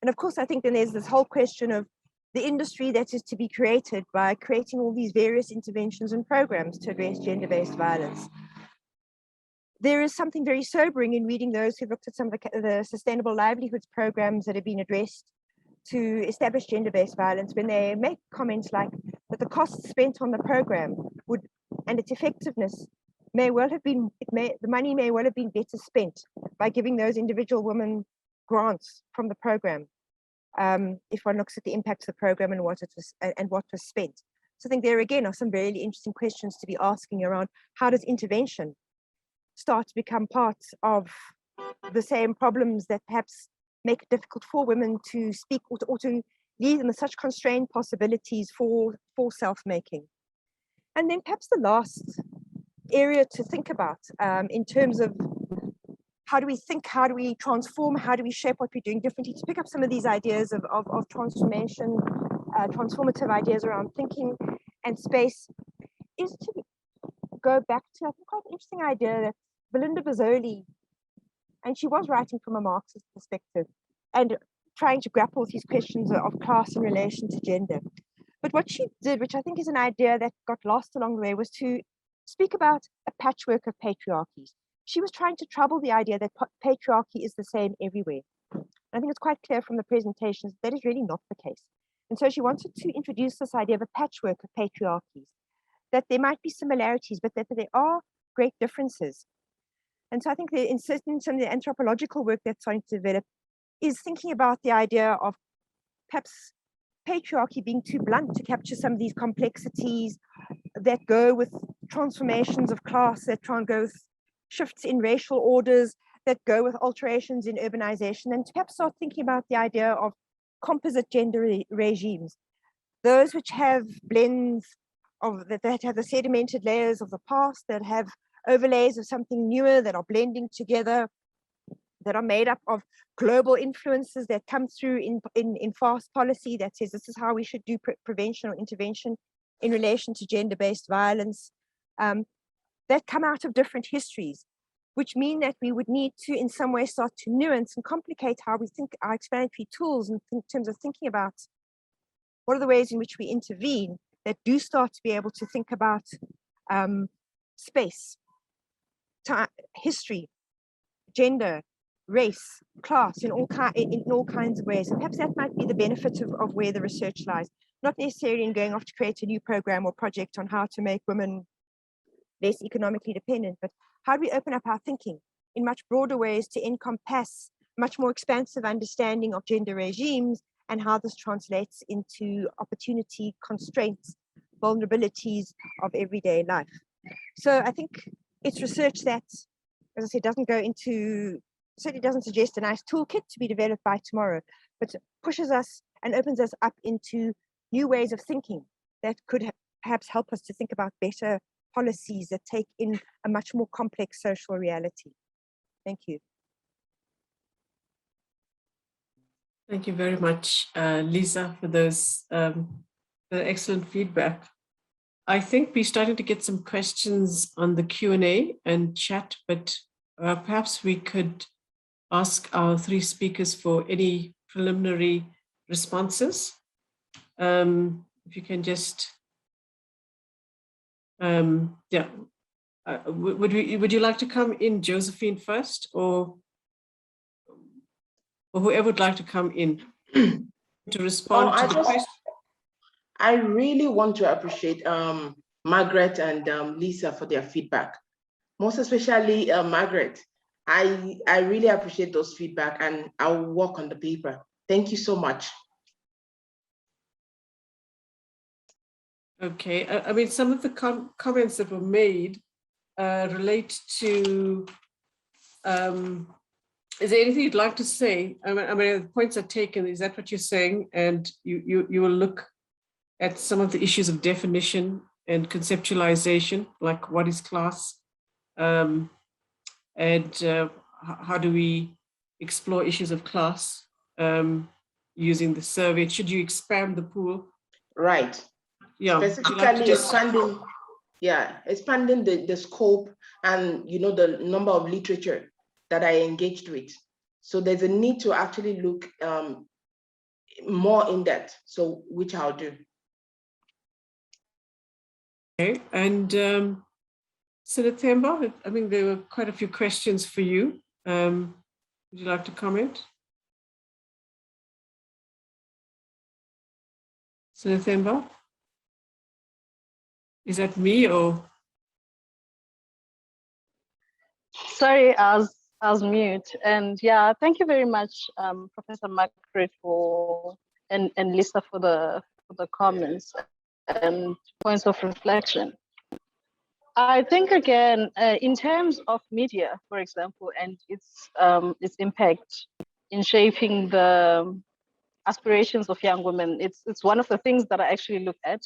And of course, I think then there's this whole question of the industry that is to be created by creating all these various interventions and programs to address gender-based violence. There is something very sobering in reading those who've looked at some of the sustainable livelihoods programs that have been addressed to establish gender-based violence, when they make comments like that the costs spent on the program and its effectiveness may well have been, the money may well have been better spent by giving those individual women grants from the program. If one looks at the impacts of the program and what was spent. So I think there again are some really interesting questions to be asking around how does intervention start to become part of the same problems that perhaps make it difficult for women to speak or to leave them with such constrained possibilities for self-making. And then perhaps the last area to think about in terms of how do we think, how do we transform, how do we shape what we're doing differently, to pick up some of these ideas of transformation, transformative ideas around thinking and space, is to go back to, I think, quite an interesting idea that Belinda Bozzoli, and she was writing from a Marxist perspective and trying to grapple with these questions of class in relation to gender. But what she did, which I think is an idea that got lost along the way, was to speak about a patchwork of patriarchies. She was trying to trouble the idea that patriarchy is the same everywhere. I think it's quite clear from the presentations that is really not the case. And so she wanted to introduce this idea of a patchwork of patriarchies, that there might be similarities, but that there are great differences. And so I think in some of the anthropological work that's starting to develop is thinking about the idea of perhaps patriarchy being too blunt to capture some of these complexities that go with transformations of class, that try and go with shifts in racial orders, that go with alterations in urbanization, and to perhaps start thinking about the idea of composite gender regimes, those which have blends of that have the sedimented layers of the past, that have overlays of something newer, that are blending together, that are made up of global influences that come through in fast policy that says this is how we should do prevention or intervention in relation to gender-based violence, that come out of different histories, which mean that we would need to in some way start to nuance and complicate how we think our explanatory tools in terms of thinking about what are the ways in which we intervene that do start to be able to think about space, time, history, gender, race, class, in all kinds of ways. And perhaps that might be the benefit of where the research lies, not necessarily in going off to create a new program or project on how to make women less economically dependent, but how do we open up our thinking in much broader ways to encompass much more expansive understanding of gender regimes and how this translates into opportunity, constraints, vulnerabilities of everyday life. So I think it's research that, as I said, doesn't go into, certainly doesn't suggest a nice toolkit to be developed by tomorrow, but pushes us and opens us up into new ways of thinking that could perhaps help us to think about better policies that take in a much more complex social reality. Thank you. Thank you very much, Lisa, for those excellent feedback. I think we're starting to get some questions on the Q&A and chat, but perhaps we could ask our three speakers for any preliminary responses. If you can just, yeah. Would you like to come in, Josephine, first, or whoever would like to come in to respond to the question? I really want to appreciate Margaret and Lisa for their feedback. Most especially Margaret. I really appreciate those feedback and I'll work on the paper. Thank you so much. Okay, I mean, some of the comments that were made relate to, is there anything you'd like to say? I mean, the points are taken, is that what you're saying? And you will look at some of the issues of definition and conceptualization, like what is class? And how do we explore issues of class using the survey? Should you expand the pool? Right. Yeah. Specifically expanding, expanding the scope and the number of literature that I engaged with. So there's a need to actually look more in depth, so which I'll do. Okay, and Sinethemba, I mean, there were quite a few questions for you. Would you like to comment? Sinethemba? Is that me or? Sorry, I was mute. And yeah, thank you very much, Professor Margaret and Lisa for the comments and points of reflection. I think again, in terms of media, for example, and its impact in shaping the aspirations of young women, it's one of the things that I actually look at.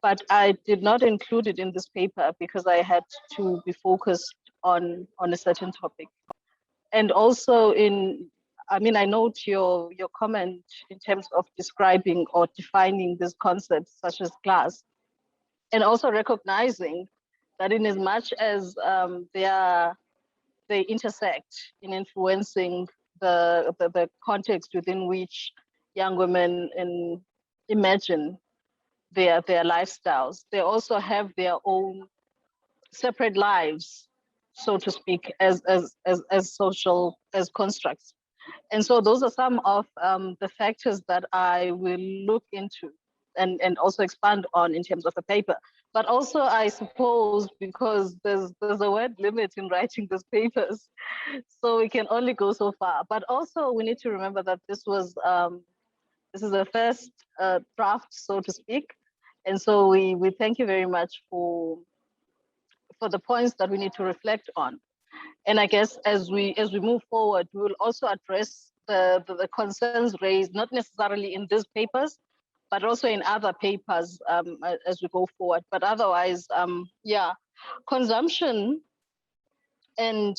But I did not include it in this paper because I had to be focused on a certain topic. And also I note your comment in terms of describing or defining these concepts such as class, and also recognizing that in as much as they intersect in influencing the context within which young women imagine their lifestyles, they also have their own separate lives, so to speak, as social, as constructs. And so those are some of the factors that I will look into and also expand on in terms of the paper. But also, I suppose, because there's a word limit in writing these papers, so we can only go so far. But also, we need to remember that this is the first draft, so to speak. And so we thank you very much for the points that we need to reflect on. And I guess as we move forward, we will also address the concerns raised, not necessarily in these papers, but also in other papers as we go forward. But otherwise, consumption and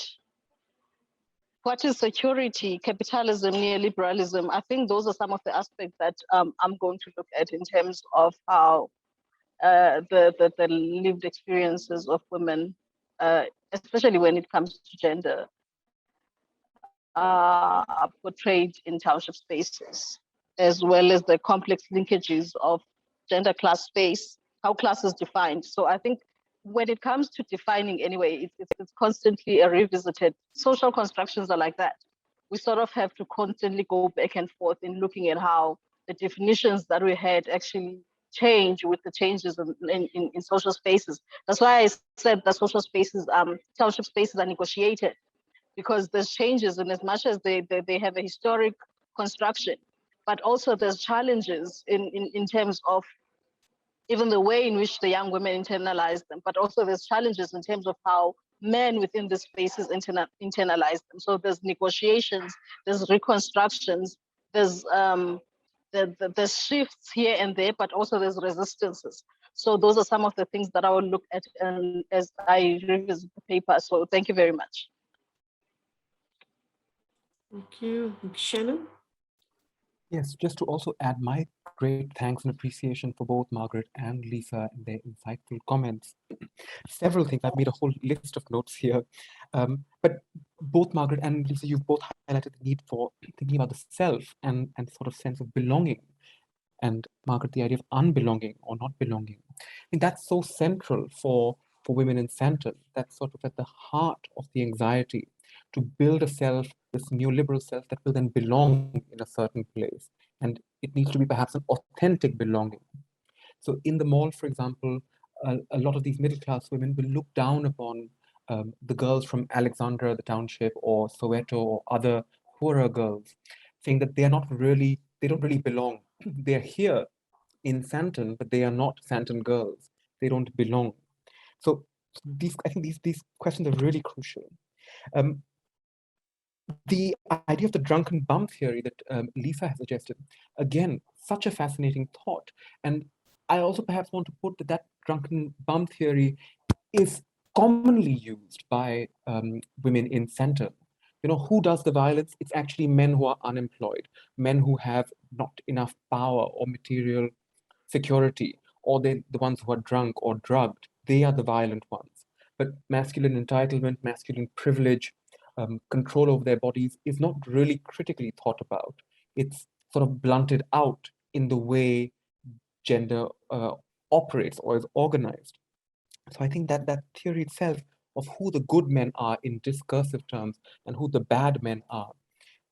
what is security, capitalism, neoliberalism, I think those are some of the aspects that I'm going to look at in terms of how the lived experiences of women, especially when it comes to gender, are portrayed in township spaces, as well as the complex linkages of gender class space, how class is defined. So I think when it comes to defining anyway, it's constantly a revisited. Social constructions are like that. We sort of have to constantly go back and forth in looking at how the definitions that we had actually change with the changes in social spaces. That's why I said that social spaces, township spaces are negotiated, because there's changes in as much as they have a historic construction, but also there's challenges in terms of even the way in which the young women internalize them, but also there's challenges in terms of how men within the spaces internalize them. So there's negotiations, there's reconstructions, there's the shifts here and there, but also there's resistances. So those are some of the things that I will look at as I revisit the paper. So thank you very much. Thank you. Shannon? Yes, just to also add my great thanks and appreciation for both Margaret and Lisa and their insightful comments. Several things, I've made a whole list of notes here. But both Margaret and Lisa, you've both highlighted the need for thinking about the self and sort of sense of belonging. And Margaret, the idea of unbelonging or not belonging. I think that's so central for women in Sandton. That's sort of at the heart of the anxiety, to build a self, this neoliberal self that will then belong in a certain place. And it needs to be perhaps an authentic belonging. So in the mall, for example, a lot of these middle-class women will look down upon the girls from Alexandra, the township, or Soweto, or other poorer girls, saying that they don't really belong. They're here in Sandton, but they are not Sandton girls. They don't belong. So I think these questions are really crucial. The idea of the drunken bum theory that Lisa has suggested, again, such a fascinating thought. And I also perhaps want to put that drunken bum theory is commonly used by women in Sandton. You know, who does the violence? It's actually men who are unemployed, men who have not enough power or material security, or the ones who are drunk or drugged. They are the violent ones. But masculine entitlement, masculine privilege, control over their bodies is not really critically thought about. It's sort of blunted out in the way gender operates or is organized. So I think that theory itself of who the good men are in discursive terms and who the bad men are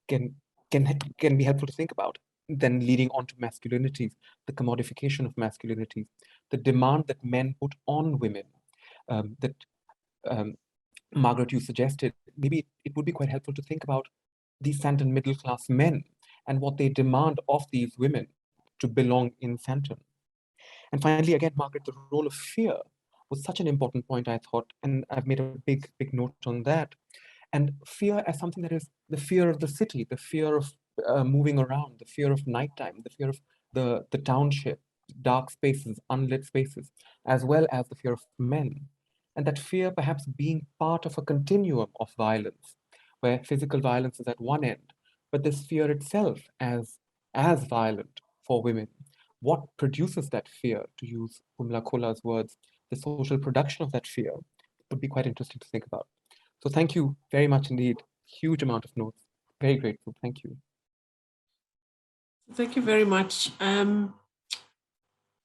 can be helpful to think about. Then leading on to masculinities, the commodification of masculinities, the demand that men put on women, that Margaret, you suggested, maybe it would be quite helpful to think about these Sandton middle-class men and what they demand of these women to belong in Sandton. And finally, again, Margaret, the role of fear was such an important point, I thought, and I've made a big note on that. And fear as something that is the fear of the city, the fear of moving around, the fear of nighttime, the fear of the township, dark spaces, unlit spaces, as well as the fear of men. And that fear perhaps being part of a continuum of violence, where physical violence is at one end, but this fear itself as violent for women. What produces that fear, to use Umla Kola's words, the social production of that fear, would be quite interesting to think about. So thank you very much indeed. Huge amount of notes. Very grateful. Thank you. Thank you very much.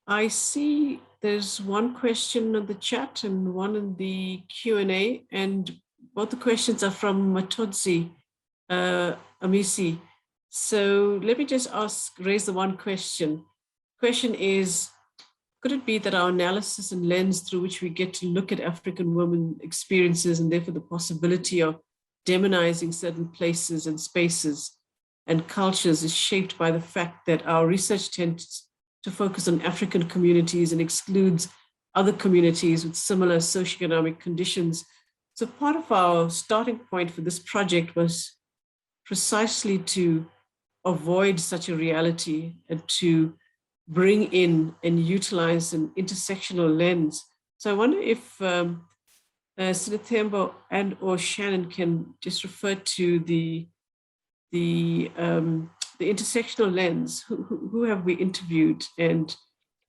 I see there's one question in the chat and one in the Q&A, and both the questions are from Matodzi Amisi. So let me just raise the one question. Question is, could it be that our analysis and lens through which we get to look at African women experiences and therefore the possibility of demonizing certain places and spaces and cultures is shaped by the fact that our research tends to focus on African communities and excludes other communities with similar socioeconomic conditions? So part of our starting point for this project was precisely to avoid such a reality and to bring in and utilize an intersectional lens. So I wonder if Sinethemba and or Shannon can just refer to the intersectional lens. Who have we interviewed? And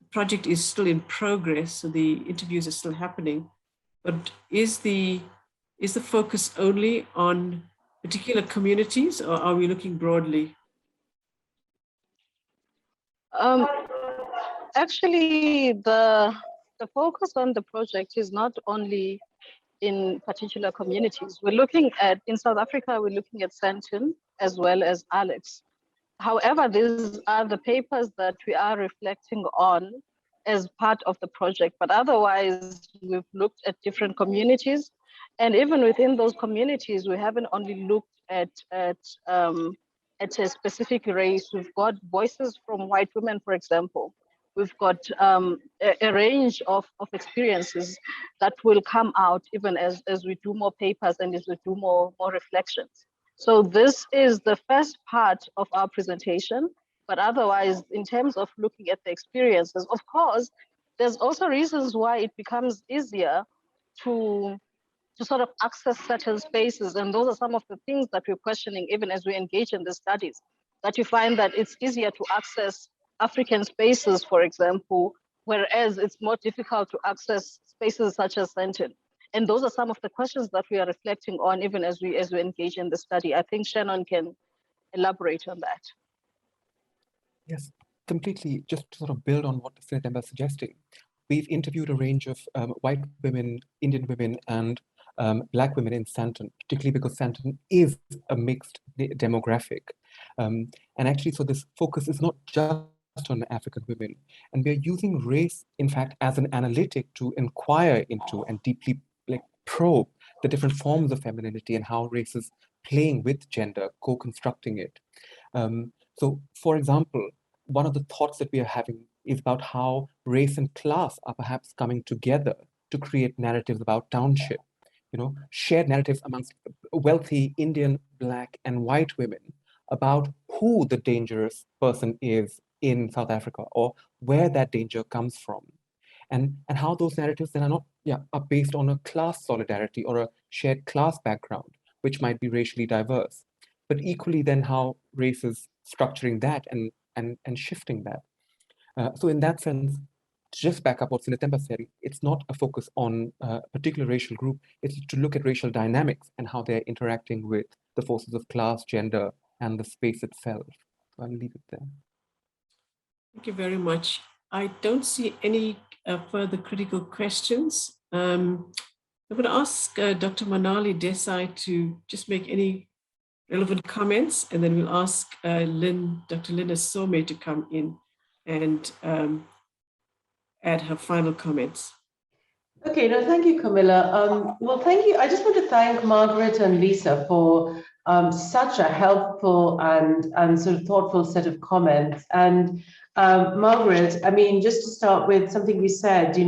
the project is still in progress, so the interviews are still happening. But is the focus only on particular communities, or are we looking broadly? Actually, the focus on the project is not only in particular communities. We're looking at, in South Africa, we're looking at Sandton as well as Alex. However, these are the papers that we are reflecting on as part of the project, but otherwise we've looked at different communities. And even within those communities, we haven't only looked at a specific race. We've got voices from white women, for example. We've got a range of experiences that will come out even as we do more papers and as we do more reflections. So this is the first part of our presentation, but otherwise, in terms of looking at the experiences, of course, there's also reasons why it becomes easier to sort of access certain spaces. And those are some of the things that we're questioning even as we engage in the studies, that you find that it's easier to access African spaces, for example, whereas it's more difficult to access spaces such as Sandton. And those are some of the questions that we are reflecting on even as we engage in the study. I think Shannon can elaborate on that. Yes, completely. Just to sort of build on what Sinethemba is suggesting, we've interviewed a range of white women, Indian women, and Black women in Sandton, particularly because Sandton is a mixed demographic. And actually, so this focus is not just on African women. And we're using race, in fact, as an analytic to inquire into and deeply probe the different forms of femininity and how race is playing with gender, co-constructing it. So, for example, one of the thoughts that we are having is about how race and class are perhaps coming together to create narratives about township, shared narratives amongst wealthy Indian, Black, and white women about who the dangerous person is in South Africa or where that danger comes from. And how those narratives then are based on a class solidarity or a shared class background, which might be racially diverse. But equally then how race is structuring that and shifting that. So in that sense, to just back up what Sinethemba said, it's not a focus on a particular racial group, it's to look at racial dynamics and how they're interacting with the forces of class, gender, and the space itself. So I'll leave it there. Thank you very much. I don't see any further critical questions. I'm going to ask Dr. Manali Desai to just make any relevant comments, and then we'll ask Dr. Linda Some to come in and add her final comments. Okay, no, thank you, Camilla. Well, thank you. I just want to thank Margaret and Lisa for such a helpful and sort of thoughtful set of comments. And Margaret, I mean, just to start with something you said, you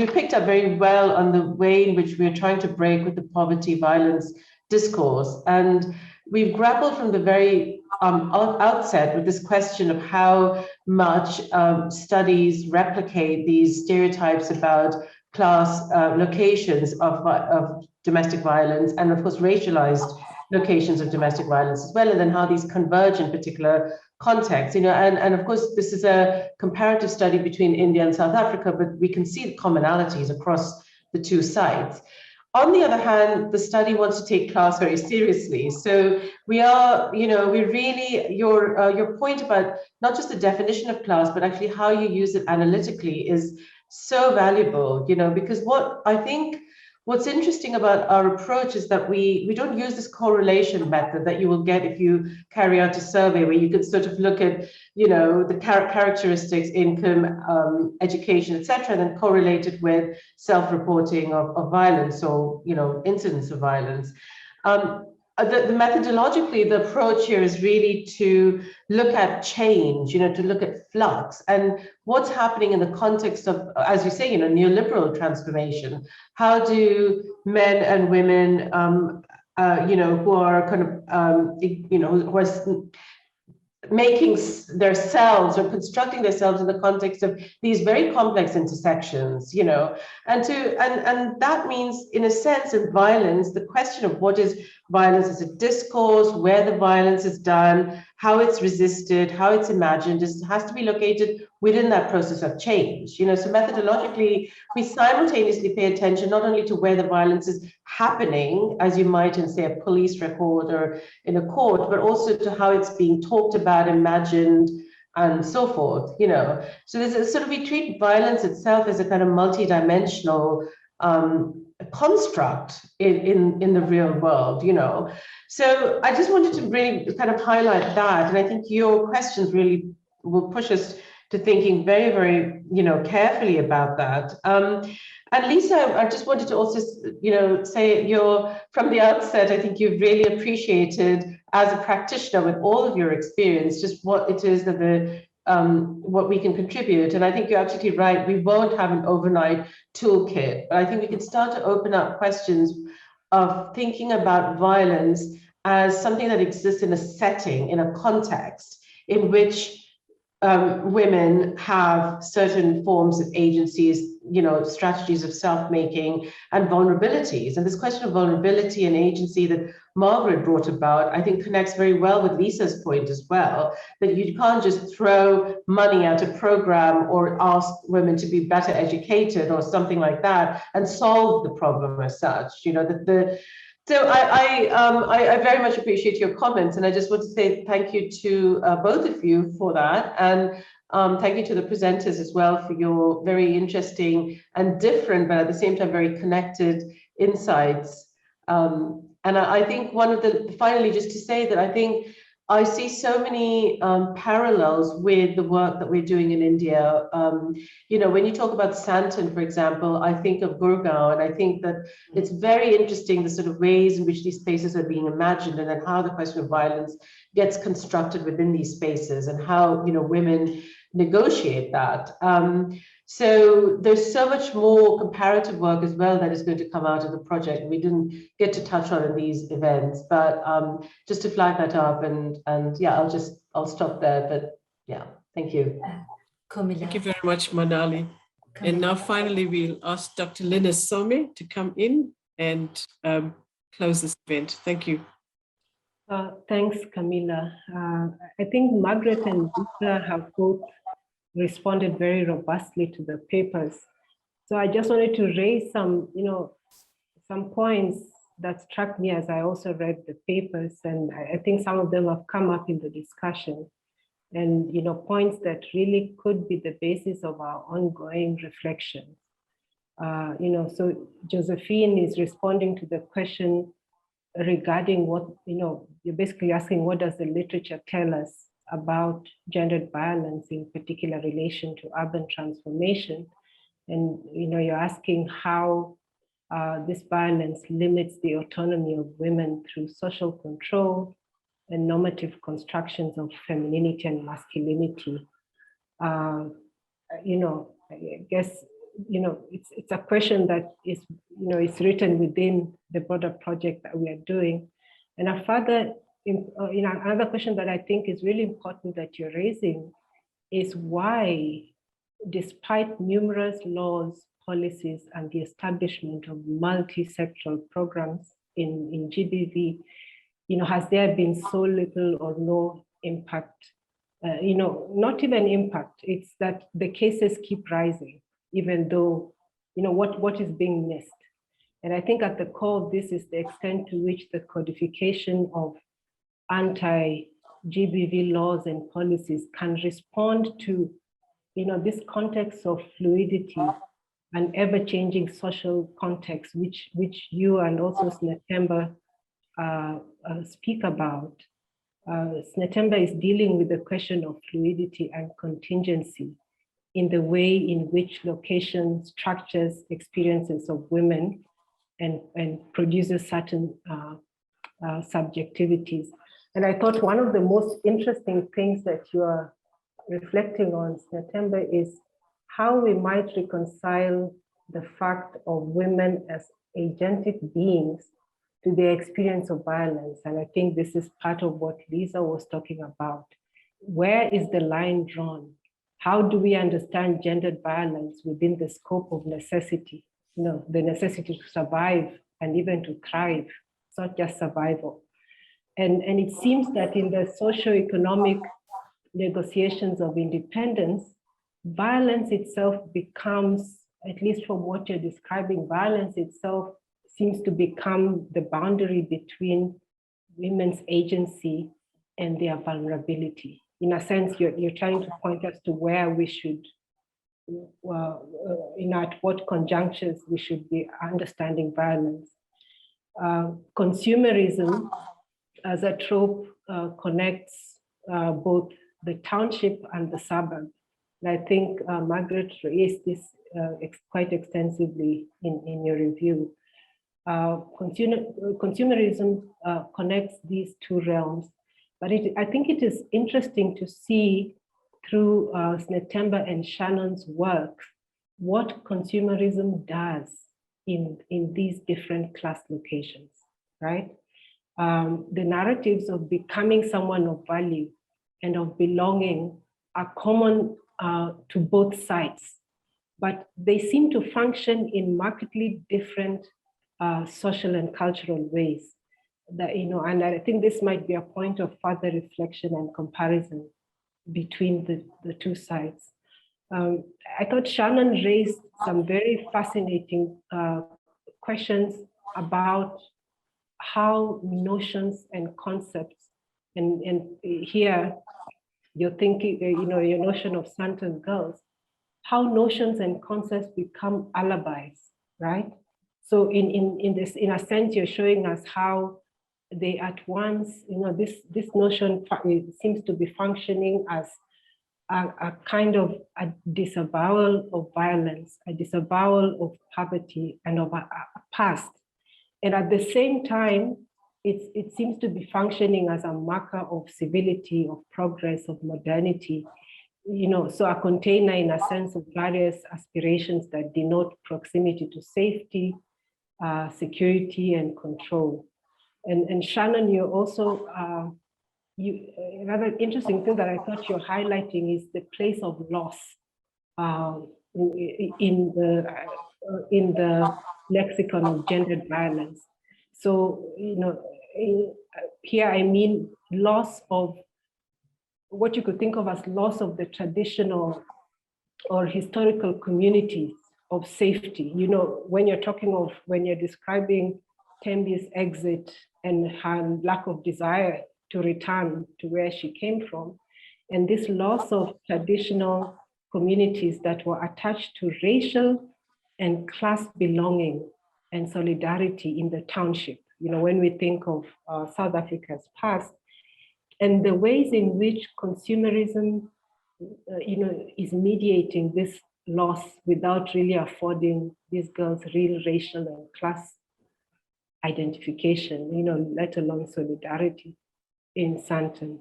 picked up very well on the way in which we're trying to break with the poverty violence discourse. And we've grappled from the very outset with this question of how much studies replicate these stereotypes about class locations of domestic violence, and of course racialized locations of domestic violence as well, and then how these converge in particular contexts, and of course this is a comparative study between India and South Africa, but we can see the commonalities across the two sites. On the other hand, the study wants to take class very seriously. So we are, we really, your point about not just the definition of class, but actually how you use it analytically is so valuable, because what's interesting about our approach is that we don't use this correlation method that you will get if you carry out a survey where you could sort of look at, the characteristics, income, education, etc., and then correlate it with self-reporting of violence or, incidents of violence. The methodologically, the approach here is really to look at change, to look at flux and what's happening in the context of, as you say, neoliberal transformation. How do men and women, who are kind of, who are making themselves or constructing themselves in the context of these very complex intersections, and that means, in a sense, in violence, the question of what is violence as a discourse, where the violence is done, how it's resisted, how it's imagined, has to be located within that process of change. So methodologically, we simultaneously pay attention not only to where the violence is happening, as you might in, say, a police record or in a court, but also to how it's being talked about, imagined, and so forth. So there's a sort of, we treat violence itself as a kind of multi-dimensional construct in the real world, So I just wanted to really kind of highlight that, and I think your questions really will push us to thinking very, very, carefully about that. And Lisa, I just wanted to also, say from the outset, I think you've really appreciated as a practitioner with all of your experience, just what it is that what we can contribute. And I think you're absolutely right. We won't have an overnight toolkit, but I think we can start to open up questions of thinking about violence as something that exists in a setting, in a context in which women have certain forms of agencies, strategies of self-making and vulnerabilities. And this question of vulnerability and agency that Margaret brought about, I think connects very well with Lisa's point as well, that you can't just throw money at a program or ask women to be better educated or something like that and solve the problem as such. So I very much appreciate your comments, and I just want to say thank you to both of you for that, and thank you to the presenters as well for your very interesting and different, but at the same time very connected insights. And I think finally, just to say that I think I see so many parallels with the work that we're doing in India. When you talk about Sandton, for example, I think of Gurgaon, and I think that it's very interesting the sort of ways in which these spaces are being imagined, and then how the question of violence gets constructed within these spaces, and how women negotiate that. So there's so much more comparative work as well that is going to come out of the project. We didn't get to touch on in these events, but just to flag that up, and yeah, I'll stop there. But yeah, thank you. Thank you very much, Manali. And now finally, we'll ask Dr. Linus Some to come in and close this event. Thank you. Thanks, Camilla. I think Margaret and Lisa have both responded very robustly to the papers. So I just wanted to raise some points that struck me as I also read the papers, and I think some of them have come up in the discussion, and points that really could be the basis of our ongoing reflection. So Josephine is responding to the question regarding what, you're basically asking, what does the literature tell us about gendered violence, in particular relation to urban transformation? And you're asking how this violence limits the autonomy of women through social control and normative constructions of femininity and masculinity. I guess it's a question that is it's written within the broader project that we are doing. And a further another question that I think is really important that you're raising is why, despite numerous laws, policies and the establishment of multi-sectoral programs in GBV, has there been so little or no impact? Not even impact, it's that the cases keep rising, even though, what is being missed. And I think at the core of this is the extent to which the codification of anti-GBV laws and policies can respond to, this context of fluidity and ever-changing social context, which you and also Sinethemba speak about. Sinethemba is dealing with the question of fluidity and contingency in the way in which location structures experiences of women and produces certain subjectivities. And I thought one of the most interesting things that you are reflecting on, Sinethemba, is how we might reconcile the fact of women as agentic beings to their experience of violence. And I think this is part of what Lisa was talking about. Where is the line drawn? How do we understand gendered violence within the scope of necessity? The necessity to survive and even to thrive. It's not just survival. And it seems that in the socio-economic negotiations of independence, violence itself becomes, at least from what you're describing, violence itself seems to become the boundary between women's agency and their vulnerability. In a sense, you're trying to point us to where we should, at what conjunctures we should be understanding violence. Consumerism as a trope connects both the township and the suburb. And I think Margaret raised this quite extensively in your review. Consumerism connects these two realms, but I think it is interesting to see through Sinethemba and Shannon's work what consumerism does in these different class locations, right? The narratives of becoming someone of value and of belonging are common to both sides, but they seem to function in markedly different social and cultural ways. And I think this might be a point of further reflection and comparison between the two sides. I thought Shannon raised some very fascinating questions about how notions and concepts, and here you're thinking, your notion of Sandton girls, how notions and concepts become alibis, right? So in a sense, you're showing us how they at once, this notion seems to be functioning as a kind of a disavowal of violence, a disavowal of poverty and of a past. And at the same time, it seems to be functioning as a marker of civility, of progress, of modernity, so a container in a sense of various aspirations that denote proximity to safety, security, and control. And Shannon, you also, another interesting thing that I thought you're highlighting is the place of loss in the lexicon of gendered violence. So, here I mean loss of what you could think of as loss of the traditional or historical communities of safety. When you're describing Tembi's exit and her lack of desire to return to where she came from, and this loss of traditional communities that were attached to racial and class belonging and solidarity in the township. When we think of South Africa's past, and the ways in which consumerism, is mediating this loss without really affording these girls real racial and class identification, let alone solidarity in Sandton.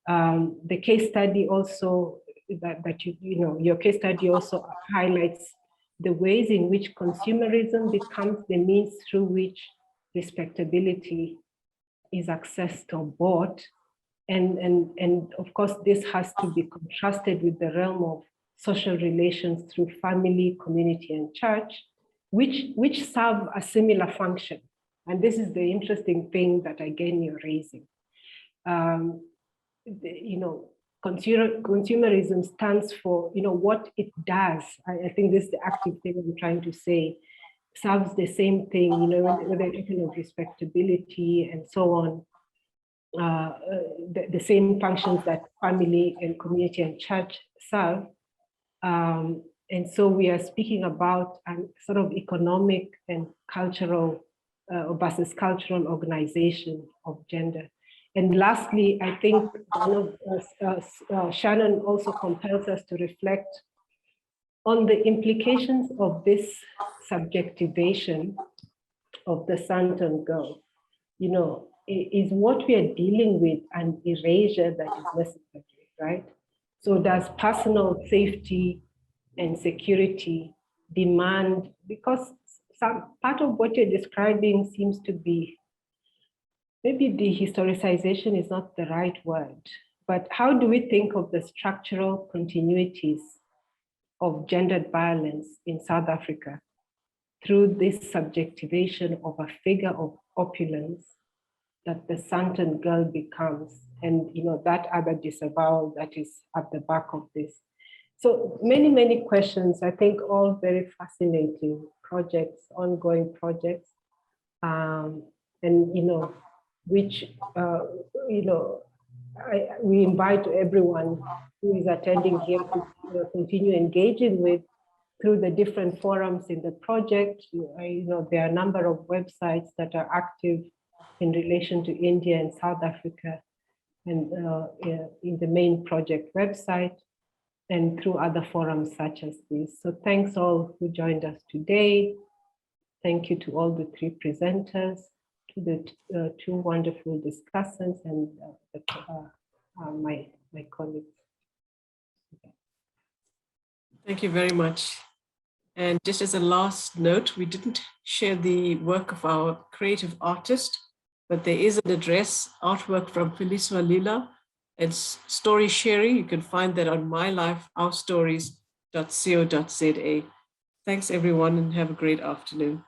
The case study also your case study also highlights the ways in which consumerism becomes the means through which respectability is accessed or bought. And of course, this has to be contrasted with the realm of social relations through family, community, and church, which serve a similar function. And this is the interesting thing that again you're raising. Consumerism stands for, what it does. I think this is the active thing I'm trying to say, serves the same thing, when they're talking of respectability and so on, the same functions that family and community and church serve. And so we are speaking about a sort of economic and cultural versus cultural organization of gender. And lastly, I think Shannon also compels us to reflect on the implications of this subjectivation of the Sandton girl. Is what we are dealing with an erasure that is necessary, right? So does personal safety and security demand, because some part of what you're describing seems to be, maybe dehistoricization is not the right word, but how do we think of the structural continuities of gendered violence in South Africa through this subjectivation of a figure of opulence that the Sandton girl becomes, and that other disavowal that is at the back of this. So many, many questions, I think all very fascinating projects, ongoing projects, and which, we invite everyone who is attending here to continue engaging with through the different forums in the project. There are a number of websites that are active in relation to India and South Africa, and in the main project website, and through other forums such as this. So thanks all who joined us today. Thank you to all the three presenters, to the two wonderful discussants, and my colleagues. Thank you very much. And just as a last note, we didn't share the work of our creative artist, but there is an address, artwork from Feliswa Lila. It's story sharing. You can find that on mylifeourstories.co.za. Thanks everyone, and have a great afternoon.